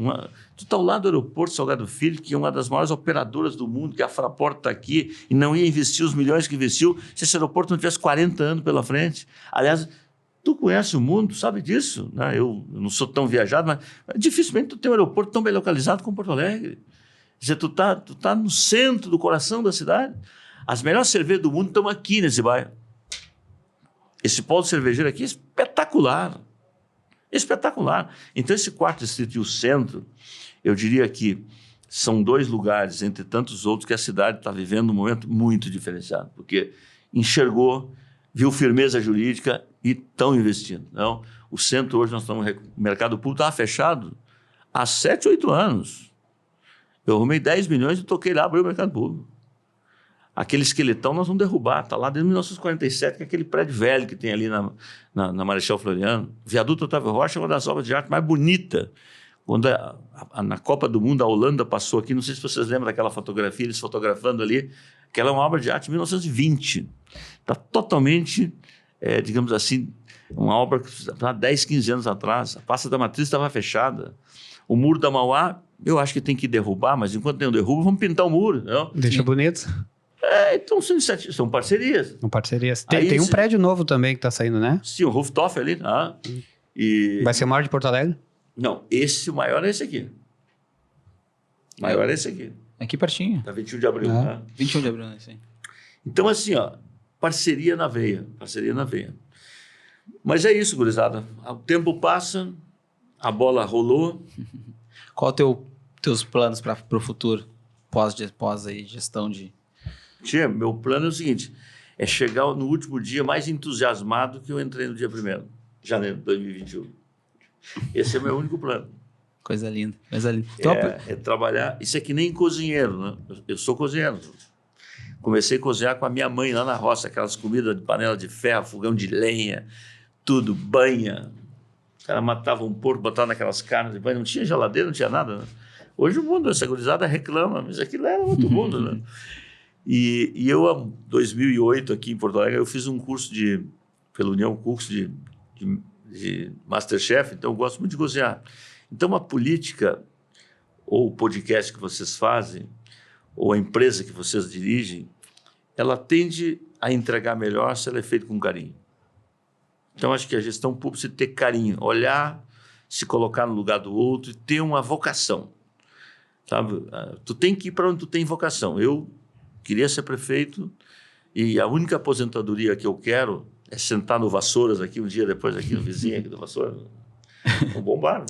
tu está ao lado do aeroporto Salgado Filho, que é uma das maiores operadoras do mundo, que a Fraport está aqui e não ia investir os milhões que investiu se esse aeroporto não tivesse 40 anos pela frente. Aliás, tu conhece o mundo, tu sabe disso, né? Eu não sou tão viajado, mas dificilmente tu tem um aeroporto tão bem localizado como Porto Alegre. Quer dizer, tu tá no centro do coração da cidade. As melhores cervejas do mundo estão aqui nesse bairro. Esse polo cervejeiro aqui é espetacular. Espetacular. Então, esse quarto distrito e o centro, eu diria que são 2 lugares, entre tantos outros, que a cidade está vivendo um momento muito diferenciado, porque enxergou, viu firmeza jurídica e estão investindo. Não? O centro, hoje, nós estamos... O mercado público estava fechado há 7, 8 anos. Eu arrumei 10 milhões e toquei lá, abri o mercado público. Aquele esqueletão nós vamos derrubar, está lá desde 1947, que é aquele prédio velho que tem ali na Marechal Floriano. Viaduto Otávio Rocha é uma das obras de arte mais bonitas. Quando na Copa do Mundo a Holanda passou aqui, não sei se vocês lembram daquela fotografia, eles fotografando ali, aquela é uma obra de arte de 1920. Está totalmente, digamos assim, uma obra que está 10, 15 anos atrás. A Praça da Matriz estava fechada. O Muro da Mauá, eu acho que tem que derrubar, mas enquanto tem o derrubo, vamos pintar o muro. Não? Deixa bonito. Então são parcerias. São parcerias. Tem um prédio novo também que está saindo, né? Sim, o rooftop ali. Vai ser o maior de Porto Alegre? Não, o maior é esse aqui. O maior é esse aqui. Aqui pertinho. Está 21 de abril. Né? 21 de abril, né? Sim. Então, assim, parceria na veia. Parceria na veia. Mas é isso, gurizada. O tempo passa, a bola rolou. Qual teus planos para o futuro? Pós aí, gestão de... Tia, meu plano é o seguinte, é chegar no último dia mais entusiasmado que eu entrei no dia 1º de janeiro de 2021. Esse é o meu único plano. Coisa linda, coisa linda. Então, É trabalhar, isso é que nem cozinheiro, né? Eu sou cozinheiro. Comecei a cozinhar com a minha mãe lá na roça, aquelas comidas de panela de ferro, fogão de lenha, tudo, banha. Os caras matavam um porco, botavam naquelas carnes de banha, não tinha geladeira, não tinha nada, né? Hoje o mundo, essa gurizada reclama, mas aquilo era outro mundo, né? E eu, em 2008, aqui em Porto Alegre, eu fiz um curso pela União, curso de Masterchef, então eu gosto muito de cozinhar. Então, a política, ou o podcast que vocês fazem, ou a empresa que vocês dirigem, ela tende a entregar melhor se ela é feita com carinho. Então, acho que a gestão pública tem que ter carinho, olhar, se colocar no lugar do outro e ter uma vocação. Sabe? Tu tem que ir para onde tu tem vocação. Eu queria ser prefeito e a única aposentadoria que eu quero é sentar no Vassouras aqui um dia depois, aqui no vizinho aqui do Vassouras. Um bombar.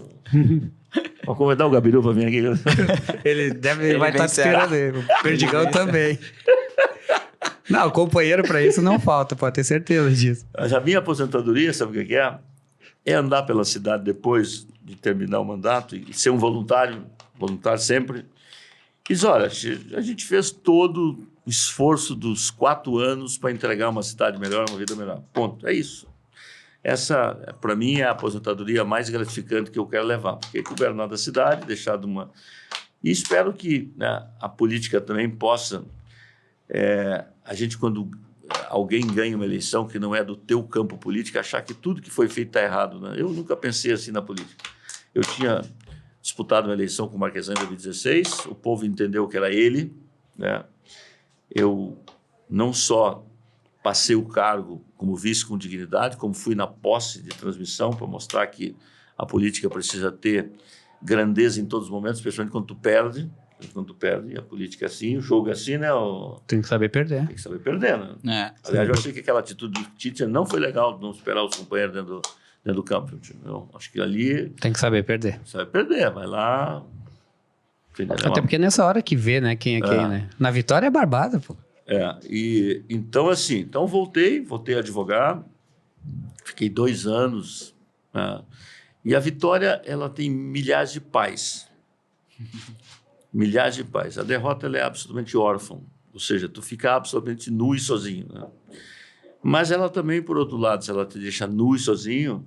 Vou convidar o Gabiru para vir aqui. Ele vai estar esperando ele. O Perdigão também. Não, companheiro para isso não falta, pode ter certeza disso. Mas a minha aposentadoria, sabe o que é? É andar pela cidade depois de terminar o mandato e ser um voluntário sempre. E diz, olha, a gente fez todo o esforço dos 4 anos para entregar uma cidade melhor, uma vida melhor. Ponto. É isso. Essa, para mim, é a aposentadoria mais gratificante que eu quero levar, porque governar da cidade, deixar de uma... E espero que, né, a política também possa... a gente, quando alguém ganha uma eleição que não é do teu campo político, achar que tudo que foi feito está errado. Né? Eu nunca pensei assim na política. Eu tinha disputado uma eleição com o Marquesan em 2016, o povo entendeu que era ele, né? Eu não só passei o cargo como vice com dignidade, como fui na posse de transmissão para mostrar que a política precisa ter grandeza em todos os momentos, especialmente quando tu perde. Quando tu perde, a política é assim, o jogo é assim, né? Tem que saber perder. Tem que saber perder, né? Aliás, eu achei que aquela atitude do Tite não foi legal, não esperar os companheiros dentro do campo. Eu acho que ali... Tem que saber perder. Sabe perder, vai lá... Até porque é nessa hora que vê, né, quem é quem, né? Na vitória é barbada, pô. E então assim, então voltei a advogar, fiquei 2 anos, né? E a Vitória, ela tem milhares de pais. Milhares de pais. A derrota, ela é absolutamente órfã, ou seja, tu fica absolutamente nu e sozinho, né? Mas ela também, por outro lado, se ela te deixa nu e sozinho,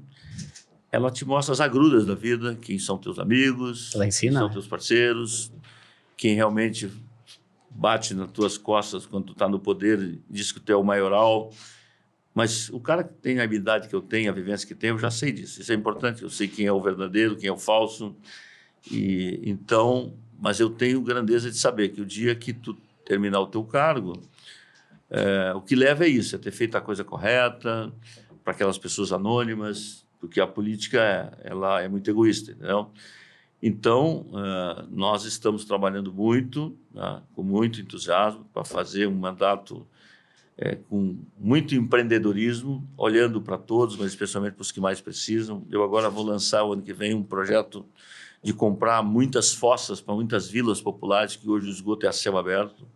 ela te mostra as agruras da vida, quem são teus amigos, ela ensina, quem são teus parceiros, quem realmente bate nas tuas costas quando tu está no poder e diz que tu é o maioral. Mas o cara que tem a habilidade que eu tenho, a vivência que tenho, eu já sei disso. Isso é importante, eu sei quem é o verdadeiro, quem é o falso. E então, mas eu tenho grandeza de saber que o dia que tu terminar o teu cargo, o que leva é isso, é ter feito a coisa correta para aquelas pessoas anônimas, porque a política ela é muito egoísta, entendeu? Então, nós estamos trabalhando muito, né, com muito entusiasmo, para fazer um mandato com muito empreendedorismo, olhando para todos, mas especialmente para os que mais precisam. Eu agora vou lançar, o ano que vem, um projeto de comprar muitas fossas para muitas vilas populares, que hoje o esgoto é a céu aberto.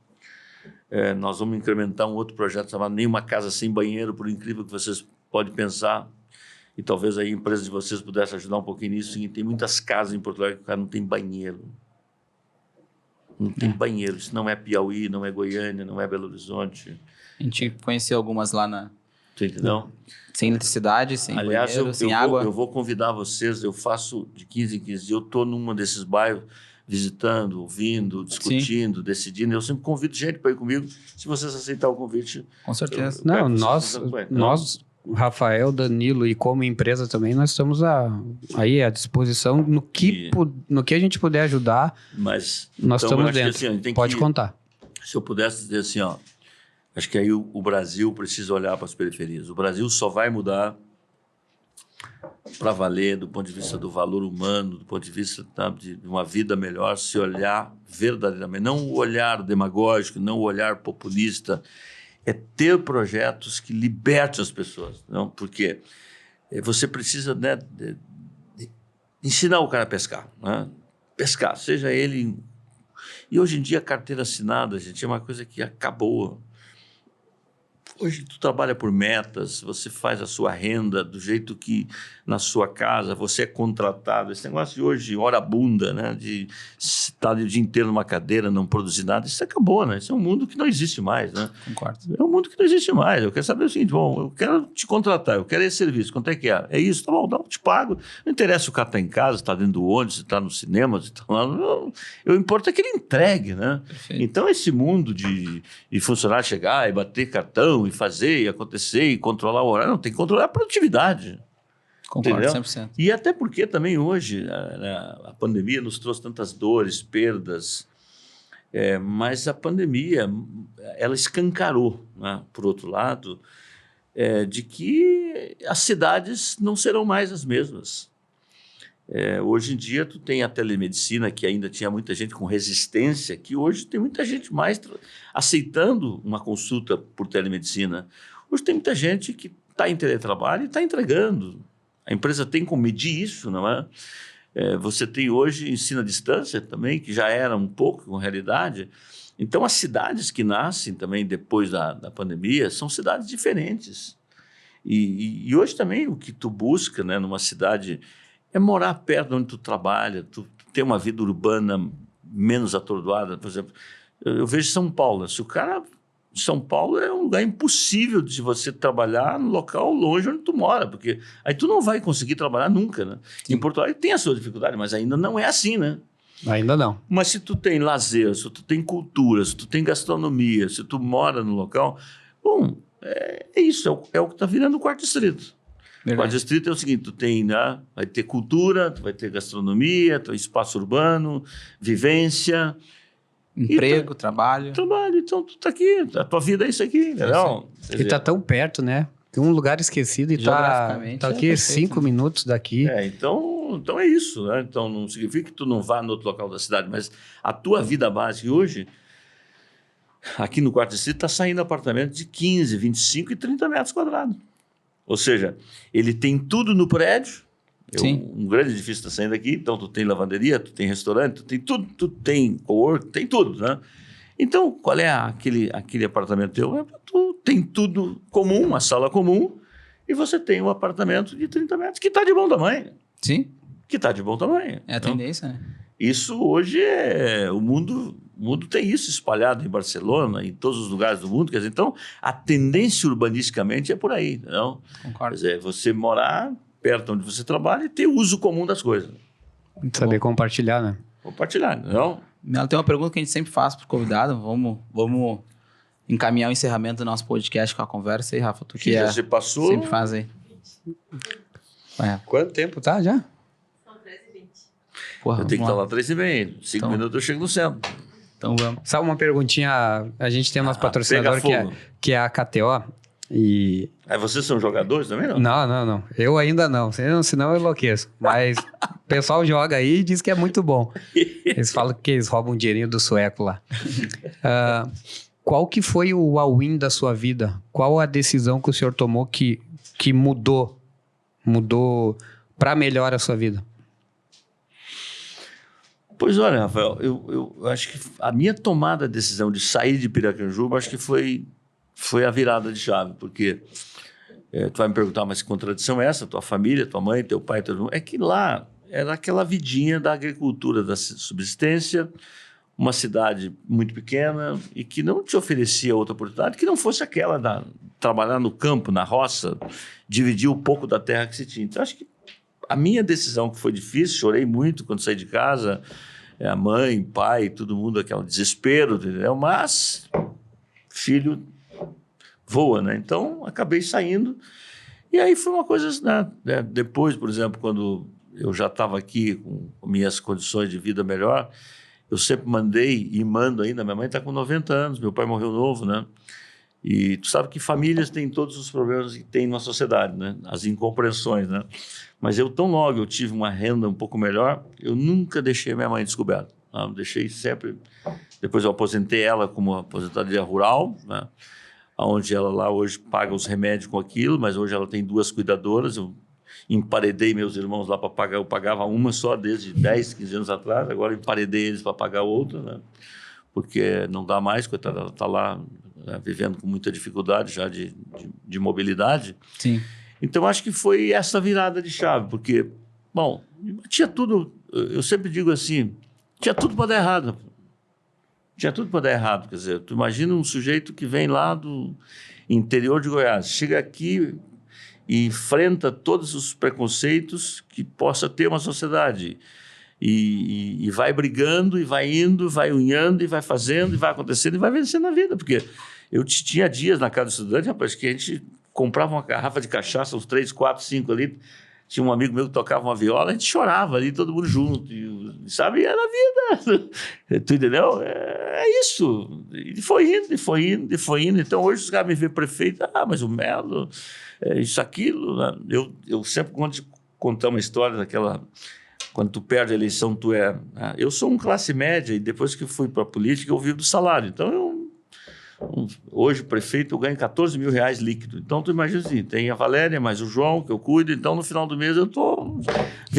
Nós vamos incrementar um outro projeto chamado Nenhuma Casa Sem Banheiro, por incrível que vocês podem pensar. E talvez aí a empresa de vocês pudesse ajudar um pouquinho nisso. Tem muitas casas em Porto Alegre que o cara não tem banheiro. Não tem banheiro. Isso não é Piauí, não é Goiânia, não é Belo Horizonte. A gente conheceu algumas lá Tu entendeu? sem eletricidade, sem Aliás, banheiro, sem água. eu vou convidar vocês, eu faço de 15 em 15 dias, eu estou num desses bairros visitando, ouvindo, discutindo, decidindo. Eu sempre convido gente para ir comigo. Se vocês aceitarem o convite... Com certeza. Não, nós, Rafael, Danilo e como empresa também, nós estamos aí à disposição no que a gente puder ajudar, mas nós então, estamos dentro. Assim, Pode contar. Se eu pudesse dizer assim, ó, acho que aí o Brasil precisa olhar para as periferias. O Brasil só vai mudar para valer do ponto de vista do valor humano, do ponto de vista de uma vida melhor, se olhar verdadeiramente. Não o olhar demagógico, não o olhar populista, é ter projetos que libertem as pessoas. Não? Porque você precisa, né, de ensinar o cara a pescar. Né? Pescar, seja ele... E hoje em dia a carteira assinada, gente, é uma coisa que acabou. Hoje tu trabalha por metas, você faz a sua renda do jeito que na sua casa, você é contratado. Esse negócio de hoje, hora bunda, né? De estar o dia inteiro numa cadeira, não produzir nada, isso acabou, né? Isso é um mundo que não existe mais, né? Concordo. É um mundo que não existe mais. Eu quero saber o seguinte, bom, eu quero te contratar, eu quero esse serviço, quanto é que é? É isso, tá bom, eu te pago. Não interessa se o cara está em casa, está dentro do ônibus, se está no cinema, se está lá. O importa é que ele entregue, né? Perfeito. Então, esse mundo de funcionário chegar e bater cartão e fazer, e acontecer, e controlar o horário, não, tem que controlar a produtividade. Concordo, Entendeu? 100%. E até porque também hoje a pandemia nos trouxe tantas dores, perdas, mas a pandemia, ela escancarou, né, por outro lado, de que as cidades não serão mais as mesmas. Hoje em dia, tu tem a telemedicina, que ainda tinha muita gente com resistência, que hoje tem muita gente mais aceitando uma consulta por telemedicina. Hoje tem muita gente que está em teletrabalho e está entregando. A empresa tem como medir isso, não é? Você tem hoje ensino à distância também, que já era um pouco com realidade. Então, as cidades que nascem também depois da pandemia são cidades diferentes. E hoje também o que tu busca, né, numa cidade é morar perto de onde tu trabalha, tu ter uma vida urbana menos atordoada. Por exemplo, eu vejo São Paulo. Se o cara... São Paulo é um lugar impossível de você trabalhar no local longe onde tu mora, porque aí tu não vai conseguir trabalhar nunca, né? Sim. Em Porto Alegre tem a sua dificuldade, mas ainda não é assim, né? Ainda não. Mas se tu tem lazer, se tu tem cultura, se tu tem gastronomia, se tu mora no local, bom, é isso, é o que está virando o quarto distrito. O quarto distrito é o seguinte, tu tem, né, vai ter cultura, tu vai ter gastronomia, tu espaço urbano, vivência... Emprego, trabalho. Então tu tá aqui, a tua vida é isso aqui, entendeu? E tá tão perto, né? Tem um lugar esquecido e tá aqui 5 minutos daqui. Então é isso, né? Então não significa que tu não vá no outro local da cidade, mas a tua vida básica hoje, aqui no quarto distrito, está saindo apartamento de 15, 25 e 30 metros quadrados. Ou seja, ele tem tudo no prédio. Um grande edifício está saindo aqui, então tu tem lavanderia, tu tem restaurante, tu tem tudo, tu tem cowork, tem tudo, né? Então, qual é aquele apartamento teu? Tu tem tudo comum, uma sala comum, e você tem um apartamento de 30 metros que está de bom tamanho. Sim. Que está de bom tamanho. É a tendência, né? Isso hoje o mundo tem isso espalhado em Barcelona, em todos os lugares do mundo. Quer dizer, então, a tendência urbanisticamente é por aí, não? Concordo. Quer dizer, você morar perto onde você trabalha e ter uso comum das coisas. Saber compartilhar, né? Compartilhar, não? Ela tem uma pergunta que a gente sempre faz para o convidado. Vamos encaminhar o encerramento do nosso podcast com a conversa aí, Rafa. Tu que você passou... sempre faz aí. Quanto tempo tá já? São 13h20. Porra, Eu tenho que vamos estar lá. lá 3h30. 5 minutos eu chego no centro. Então vamos. Sabe uma perguntinha? A gente tem o nosso patrocinador pega que é a KTO. E... Aí vocês são jogadores também, não? Não. Eu ainda não. Senão eu enlouqueço. Mas o pessoal joga aí e diz que é muito bom. Eles falam que eles roubam um dinheirinho do sueco lá. Qual que foi o all-in da sua vida? Qual a decisão que o senhor tomou que mudou para melhor a sua vida? Pois olha, Rafael, eu acho que a minha tomada de decisão de sair de Piracanjuba, acho que foi a virada de chave, porque tu vai me perguntar, mas que contradição é essa? Tua família, tua mãe, teu pai, teu irmão... É que lá era aquela vidinha da agricultura, da subsistência, uma cidade muito pequena e que não te oferecia outra oportunidade que não fosse aquela de trabalhar no campo, na roça, dividir um pouco da terra que se tinha. Então, acho que a minha decisão, que foi difícil, chorei muito quando saí de casa, a mãe, pai, todo mundo, aquele desespero, entendeu? Mas filho voa, né? Então, acabei saindo. E aí foi uma coisa, né? Depois, por exemplo, quando eu já estava aqui com minhas condições de vida melhor, eu sempre mandei e mando ainda. Minha mãe está com 90 anos, meu pai morreu novo, né? E tu sabe que famílias têm todos os problemas que tem na sociedade, né? As incompreensões, né? Mas eu, tão logo eu tive uma renda um pouco melhor, eu nunca deixei minha mãe descoberta. Tá? Deixei sempre. Depois eu aposentei ela como aposentadoria rural, né? Onde ela lá hoje paga os remédios com aquilo, mas hoje ela tem 2 cuidadoras. Eu emparedei meus irmãos lá para pagar. Eu pagava uma só desde 10, 15 anos atrás, agora emparedei eles para pagar outra, né? Porque não dá mais, coitada, ela está lá, né, vivendo com muita dificuldade já de mobilidade. Sim. Então, acho que foi essa virada de chave, porque, bom, tinha tudo, eu sempre digo assim, tinha tudo para dar errado. Tinha tudo para dar errado, quer dizer, tu imagina um sujeito que vem lá do interior de Goiás, chega aqui e enfrenta todos os preconceitos que possa ter uma sociedade. E vai brigando, e vai indo, vai unhando, e vai fazendo, e vai acontecendo, e vai vencendo a vida. Porque eu tinha dias na casa do estudante, rapaz, que a gente comprava uma garrafa de cachaça, uns 3, 4, 5 litros. Tinha um amigo meu que tocava uma viola, a gente chorava ali, todo mundo junto. E, sabe, era a vida. Tu entendeu? É isso. E foi indo, e foi indo, e foi indo. Então, hoje os caras me veem prefeito, mas o Melo, isso, aquilo. Né? Eu sempre gosto de contar uma história daquela... Quando tu perde a eleição, tu é... Eu sou um classe média e depois que fui para a política, eu vivo do salário. Então, hoje, prefeito, eu ganho 14 mil reais líquido. Então, tu imagina assim, tem a Valéria, mais o João, que eu cuido. Então, no final do mês, eu estou...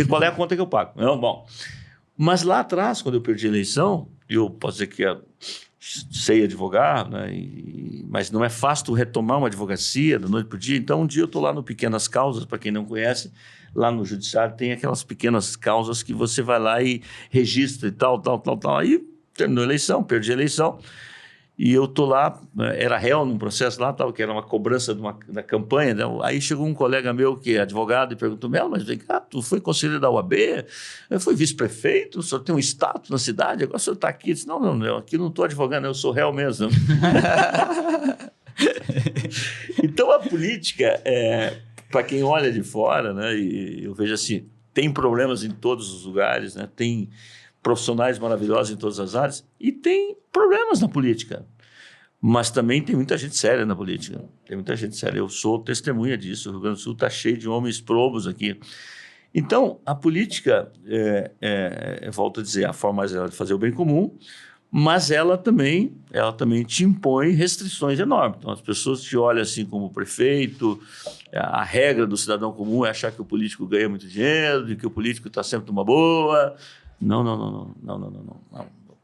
Qual é a conta que eu pago? Não, bom. Mas lá atrás, quando eu perdi a eleição, eu posso dizer que sei advogar, né? Mas não é fácil tu retomar uma advocacia da noite para o dia. Então, um dia eu estou lá no Pequenas Causas, para quem não conhece, lá no judiciário tem aquelas pequenas causas que você vai lá e registra e tal. Aí terminou a eleição, perdi a eleição. E eu estou lá, era réu num processo lá, que era uma cobrança da campanha. Né? Aí chegou um colega meu que é advogado e perguntou, Melo, mas vem cá, tu foi conselheiro da UAB? Eu fui vice-prefeito, o senhor tem um status na cidade, agora o senhor está aqui. Eu disse, não, aqui não estou advogando, eu sou réu mesmo. Então a política, para quem olha de fora, né, e eu vejo assim, tem problemas em todos os lugares, né, tem profissionais maravilhosos em todas as áreas e tem problemas na política. Mas também tem muita gente séria na política. Tem muita gente séria. Eu sou testemunha disso. O Rio Grande do Sul está cheio de homens probos aqui. Então, a política, volto a dizer, a forma mais de fazer o bem comum, mas ela também te impõe restrições enormes. Então, as pessoas te olham assim como prefeito, a regra do cidadão comum é achar que o político ganha muito dinheiro, que o político está sempre numa boa. Não.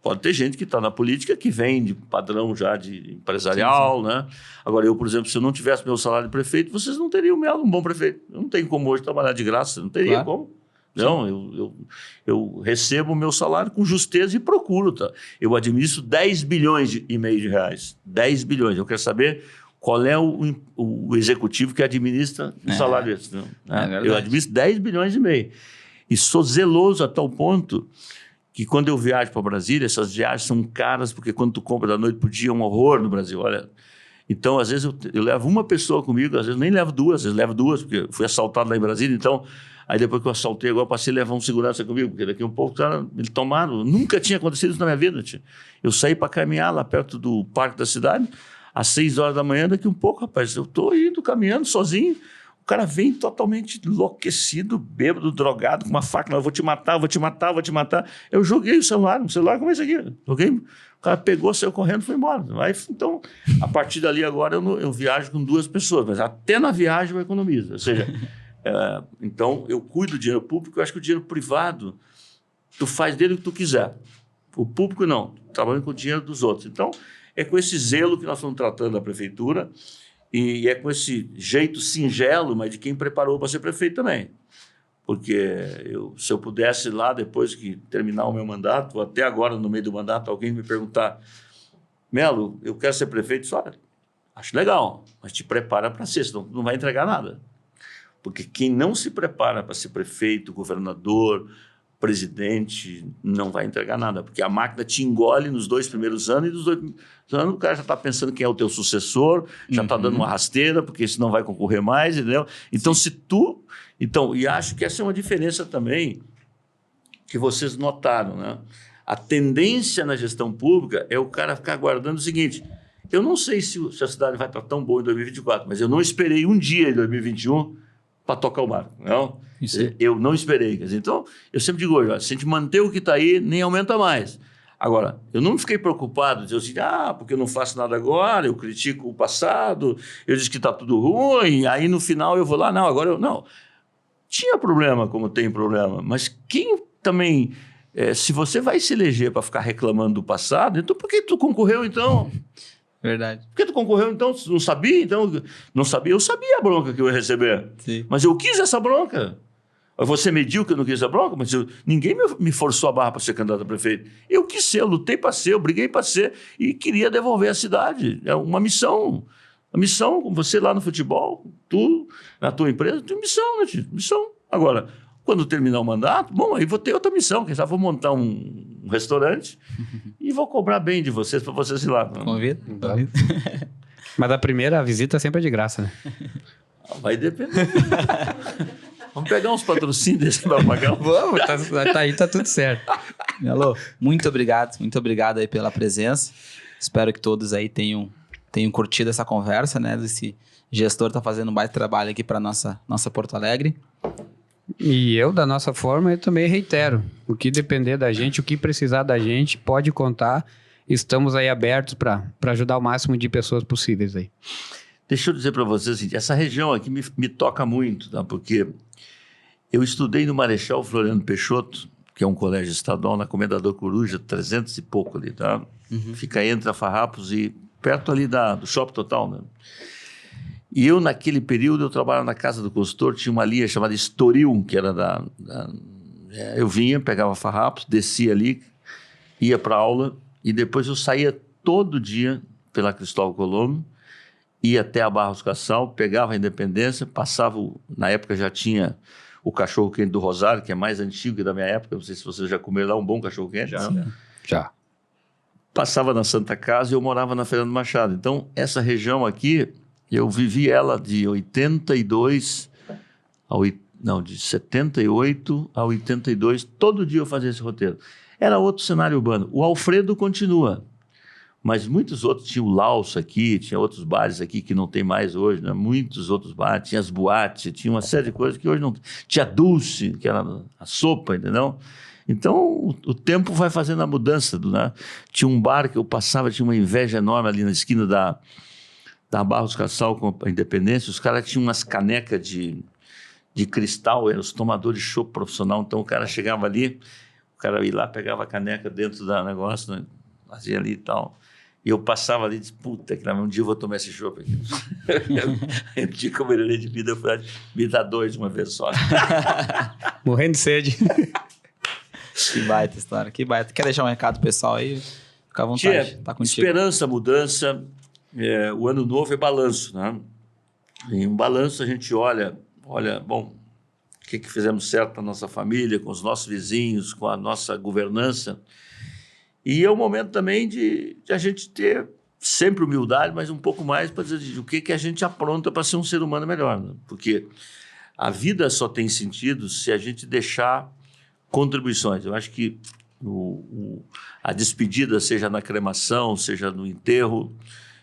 Pode ter gente que está na política que vem de padrão já de empresarial, sim. Né? Agora, eu, por exemplo, se eu não tivesse meu salário de prefeito, vocês não teriam um bom prefeito. Eu não tenho como hoje trabalhar de graça, não teria como. Não, eu recebo o meu salário com justeza e procuro. Tá? Eu administro 10 bilhões e meio de reais. 10 bilhões. Eu quero saber qual é o executivo que administra o salário desse. Eu administro 10 bilhões e meio. E sou zeloso a tal ponto que quando eu viajo para Brasília, essas viagens são caras, porque quando tu compra da noite para o dia é um horror no Brasil. Olha. Então, às vezes, eu levo uma pessoa comigo, às vezes nem levo duas, às vezes levo duas, porque eu fui assaltado lá em Brasília, então... Aí depois que eu assaltei, agora passei a levar um segurança comigo, porque daqui a um pouco, cara, eles tomaram. Nunca tinha acontecido isso na minha vida. Tia. Eu saí para caminhar lá perto do parque da cidade, às 6 horas da manhã, daqui a um pouco, rapaz, eu estou indo caminhando sozinho. O cara vem totalmente enlouquecido, bêbado, drogado, com uma faca, eu vou te matar. Eu joguei o celular como é esse aqui. Joguei, o cara pegou, saiu correndo e foi embora. Aí, então, a partir dali agora eu viajo com 2 pessoas, mas até na viagem eu economizo. Ou seja, então eu cuido do dinheiro público, eu acho que o dinheiro privado, tu faz dele o que tu quiser. O público não, trabalhando com o dinheiro dos outros. Então, é com esse zelo que nós estamos tratando a prefeitura. E é com esse jeito singelo, mas de quem preparou para ser prefeito também. porque se eu pudesse lá, depois que terminar o meu mandato, ou até agora no meio do mandato, alguém me perguntar, Melo, eu quero ser prefeito, só acho legal, mas te prepara para ser, senão não vai entregar nada. Porque quem não se prepara para ser prefeito, governador, presidente, não vai entregar nada, porque a máquina te engole nos 2 primeiros anos, e nos 2 anos o cara já está pensando quem é o teu sucessor, já está dando uma rasteira, porque senão vai concorrer mais, entendeu? Então, e acho que essa é uma diferença também que vocês notaram, né? A tendência na gestão pública é o cara ficar aguardando o seguinte, eu não sei se a cidade vai estar tão boa em 2024, mas eu não esperei um dia em 2021 para tocar o barco, não? Eu não esperei. Quer dizer, então, eu sempre digo hoje, se a gente manter o que está aí, nem aumenta mais. Agora, eu não fiquei preocupado de dizer assim, porque eu não faço nada agora, eu critico o passado, eu disse que está tudo ruim, aí no final eu vou lá, não, agora eu... Não, tinha problema como tem problema, mas quem também... se você vai se eleger para ficar reclamando do passado, então por que tu concorreu então? Verdade. Por que tu concorreu então? Não sabia? Então, não sabia. Eu sabia a bronca que eu ia receber. Sim. Mas eu quis essa bronca. Você mediu que eu não quis a bronca, mas ninguém me forçou a barra para ser candidato a prefeito. Eu quis ser, eu lutei para ser, eu briguei para ser e queria devolver a cidade. É uma missão. A missão, você lá no futebol, tu na tua empresa, tem missão, né, tio? Missão. Agora, quando terminar o mandato, bom, aí vou ter outra missão, quem sabe vou montar um restaurante e vou cobrar bem de vocês para vocês ir lá. Convido. Mas a primeira visita sempre é de graça, né? Vai depender. Vamos pegar uns patrocínios desse para pagar. Vamos, tá aí, tá tudo certo. Melo, muito obrigado aí pela presença. Espero que todos aí tenham curtido essa conversa, né? Esse gestor tá fazendo um baita trabalho aqui para nossa Porto Alegre. E eu, da nossa forma, eu também reitero, o que depender da gente, o que precisar da gente, pode contar, estamos aí abertos para ajudar o máximo de pessoas possíveis aí. Deixa eu dizer para vocês, assim, essa região aqui me toca muito, tá? Porque eu estudei no Marechal Floriano Peixoto, que é um colégio estadual, na Comendador Coruja, 300 e pouco ali, tá? Fica entre a Farrapos e perto ali do Shopping Total, né? E eu, naquele período, eu trabalhava na Casa do Consultor, tinha uma linha chamada Estoril, que era eu vinha, pegava Farrapos, descia ali, ia para aula, e depois eu saía todo dia pela Cristóvão Colombo, ia até a Barros Cassal, pegava a Independência, passava, na época já tinha o cachorro-quente do Rosário, que é mais antigo que da minha época, não sei se vocês já comeram lá um bom cachorro-quente. Já. Passava na Santa Casa e eu morava na Fernando Machado. Então, essa região aqui... Eu vivi ela de 82 de 78 a 82, todo dia eu fazia esse roteiro. Era outro cenário urbano. O Alfredo continua, mas muitos outros, tinha o Lauso aqui, tinha outros bares aqui que não tem mais hoje, né? Muitos outros bares, tinha as boates, tinha uma série de coisas que hoje não tem. Tinha a Dulce, que era a sopa, entendeu? Então, o tempo vai fazendo a mudança. Né? Tinha um bar que eu passava, tinha uma inveja enorme ali na esquina da Barros Cassal com a Independência, os caras tinham umas canecas de cristal, eram os tomadores de chopp profissional, então o cara chegava ali, o cara ia lá, pegava a caneca dentro do negócio, né, fazia ali e tal, e eu passava ali e disse, puta, que um dia eu vou tomar esse chopp aqui. Eu tinha como melhoria de vida, eu falei, me dá 2 uma vez só. Morrendo de sede. Que baita história, que baita. Quer deixar um recado pessoal aí? Fica à vontade, Tia, tá contigo. Esperança, mudança... o ano novo é balanço, né? Em um balanço a gente olha, bom, o que fizemos certo na nossa família, com os nossos vizinhos, com a nossa governança. E é o momento também de a gente ter sempre humildade, mas um pouco mais para dizer o que a gente apronta para ser um ser humano melhor. Né? Porque a vida só tem sentido se a gente deixar contribuições. Eu acho que a despedida, seja na cremação, seja no enterro,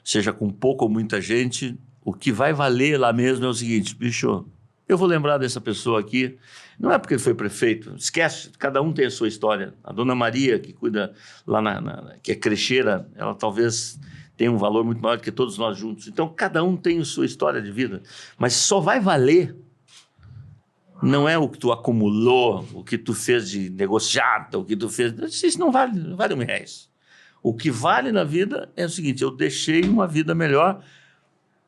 seja com pouco ou muita gente, o que vai valer lá mesmo é o seguinte, bicho, eu vou lembrar dessa pessoa aqui, não é porque ele foi prefeito, esquece, cada um tem a sua história. A dona Maria, que cuida lá, que é crecheira, ela talvez tenha um valor muito maior do que todos nós juntos. Então, cada um tem a sua história de vida, mas só vai valer, não é o que tu acumulou, o que tu fez de negociata, o que tu fez, isso não vale R$1.000. O que vale na vida é o seguinte, eu deixei uma vida melhor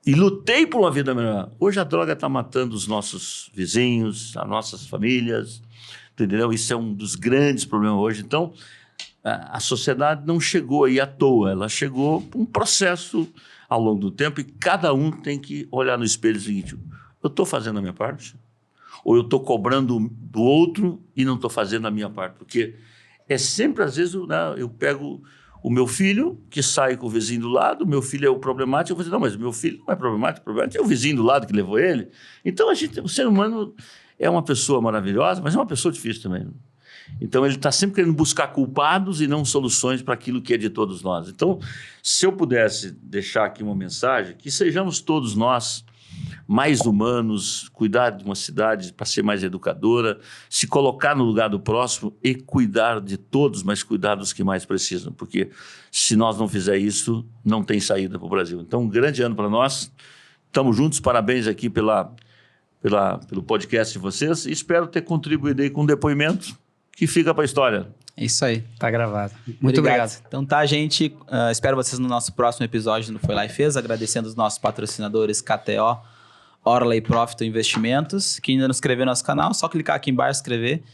e lutei por uma vida melhor. Hoje a droga está matando os nossos vizinhos, as nossas famílias, entendeu? Isso é um dos grandes problemas hoje. Então, a sociedade não chegou aí à toa, ela chegou por um processo ao longo do tempo e cada um tem que olhar no espelho o seguinte: eu estou fazendo a minha parte? Ou eu estou cobrando do outro e não estou fazendo a minha parte? Porque é sempre, às vezes, eu pego o meu filho, que sai com o vizinho do lado, o meu filho é o problemático, eu vou dizer, não, mas o meu filho não é problemático, o problemático é o vizinho do lado que levou ele. Então, o ser humano é uma pessoa maravilhosa, mas é uma pessoa difícil também. Então, ele está sempre querendo buscar culpados e não soluções para aquilo que é de todos nós. Então, se eu pudesse deixar aqui uma mensagem, que sejamos todos nós mais humanos, cuidar de uma cidade para ser mais educadora, se colocar no lugar do próximo e cuidar de todos, mas cuidar dos que mais precisam, porque se nós não fizer isso, não tem saída para o Brasil. Então, um grande ano para nós, estamos juntos, parabéns aqui pelo podcast de vocês e espero ter contribuído aí com um depoimento que fica para a história. É isso aí. Tá gravado. Muito obrigado. Então tá, gente. Espero vocês no nosso próximo episódio do Foi Lá e Fez. Agradecendo os nossos patrocinadores KTO, Orla e Profit Investimentos. Quem ainda não inscreveu no nosso canal, só clicar aqui embaixo e inscrever,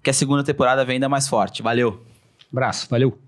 que a segunda temporada vem ainda mais forte. Valeu! Abraço, valeu!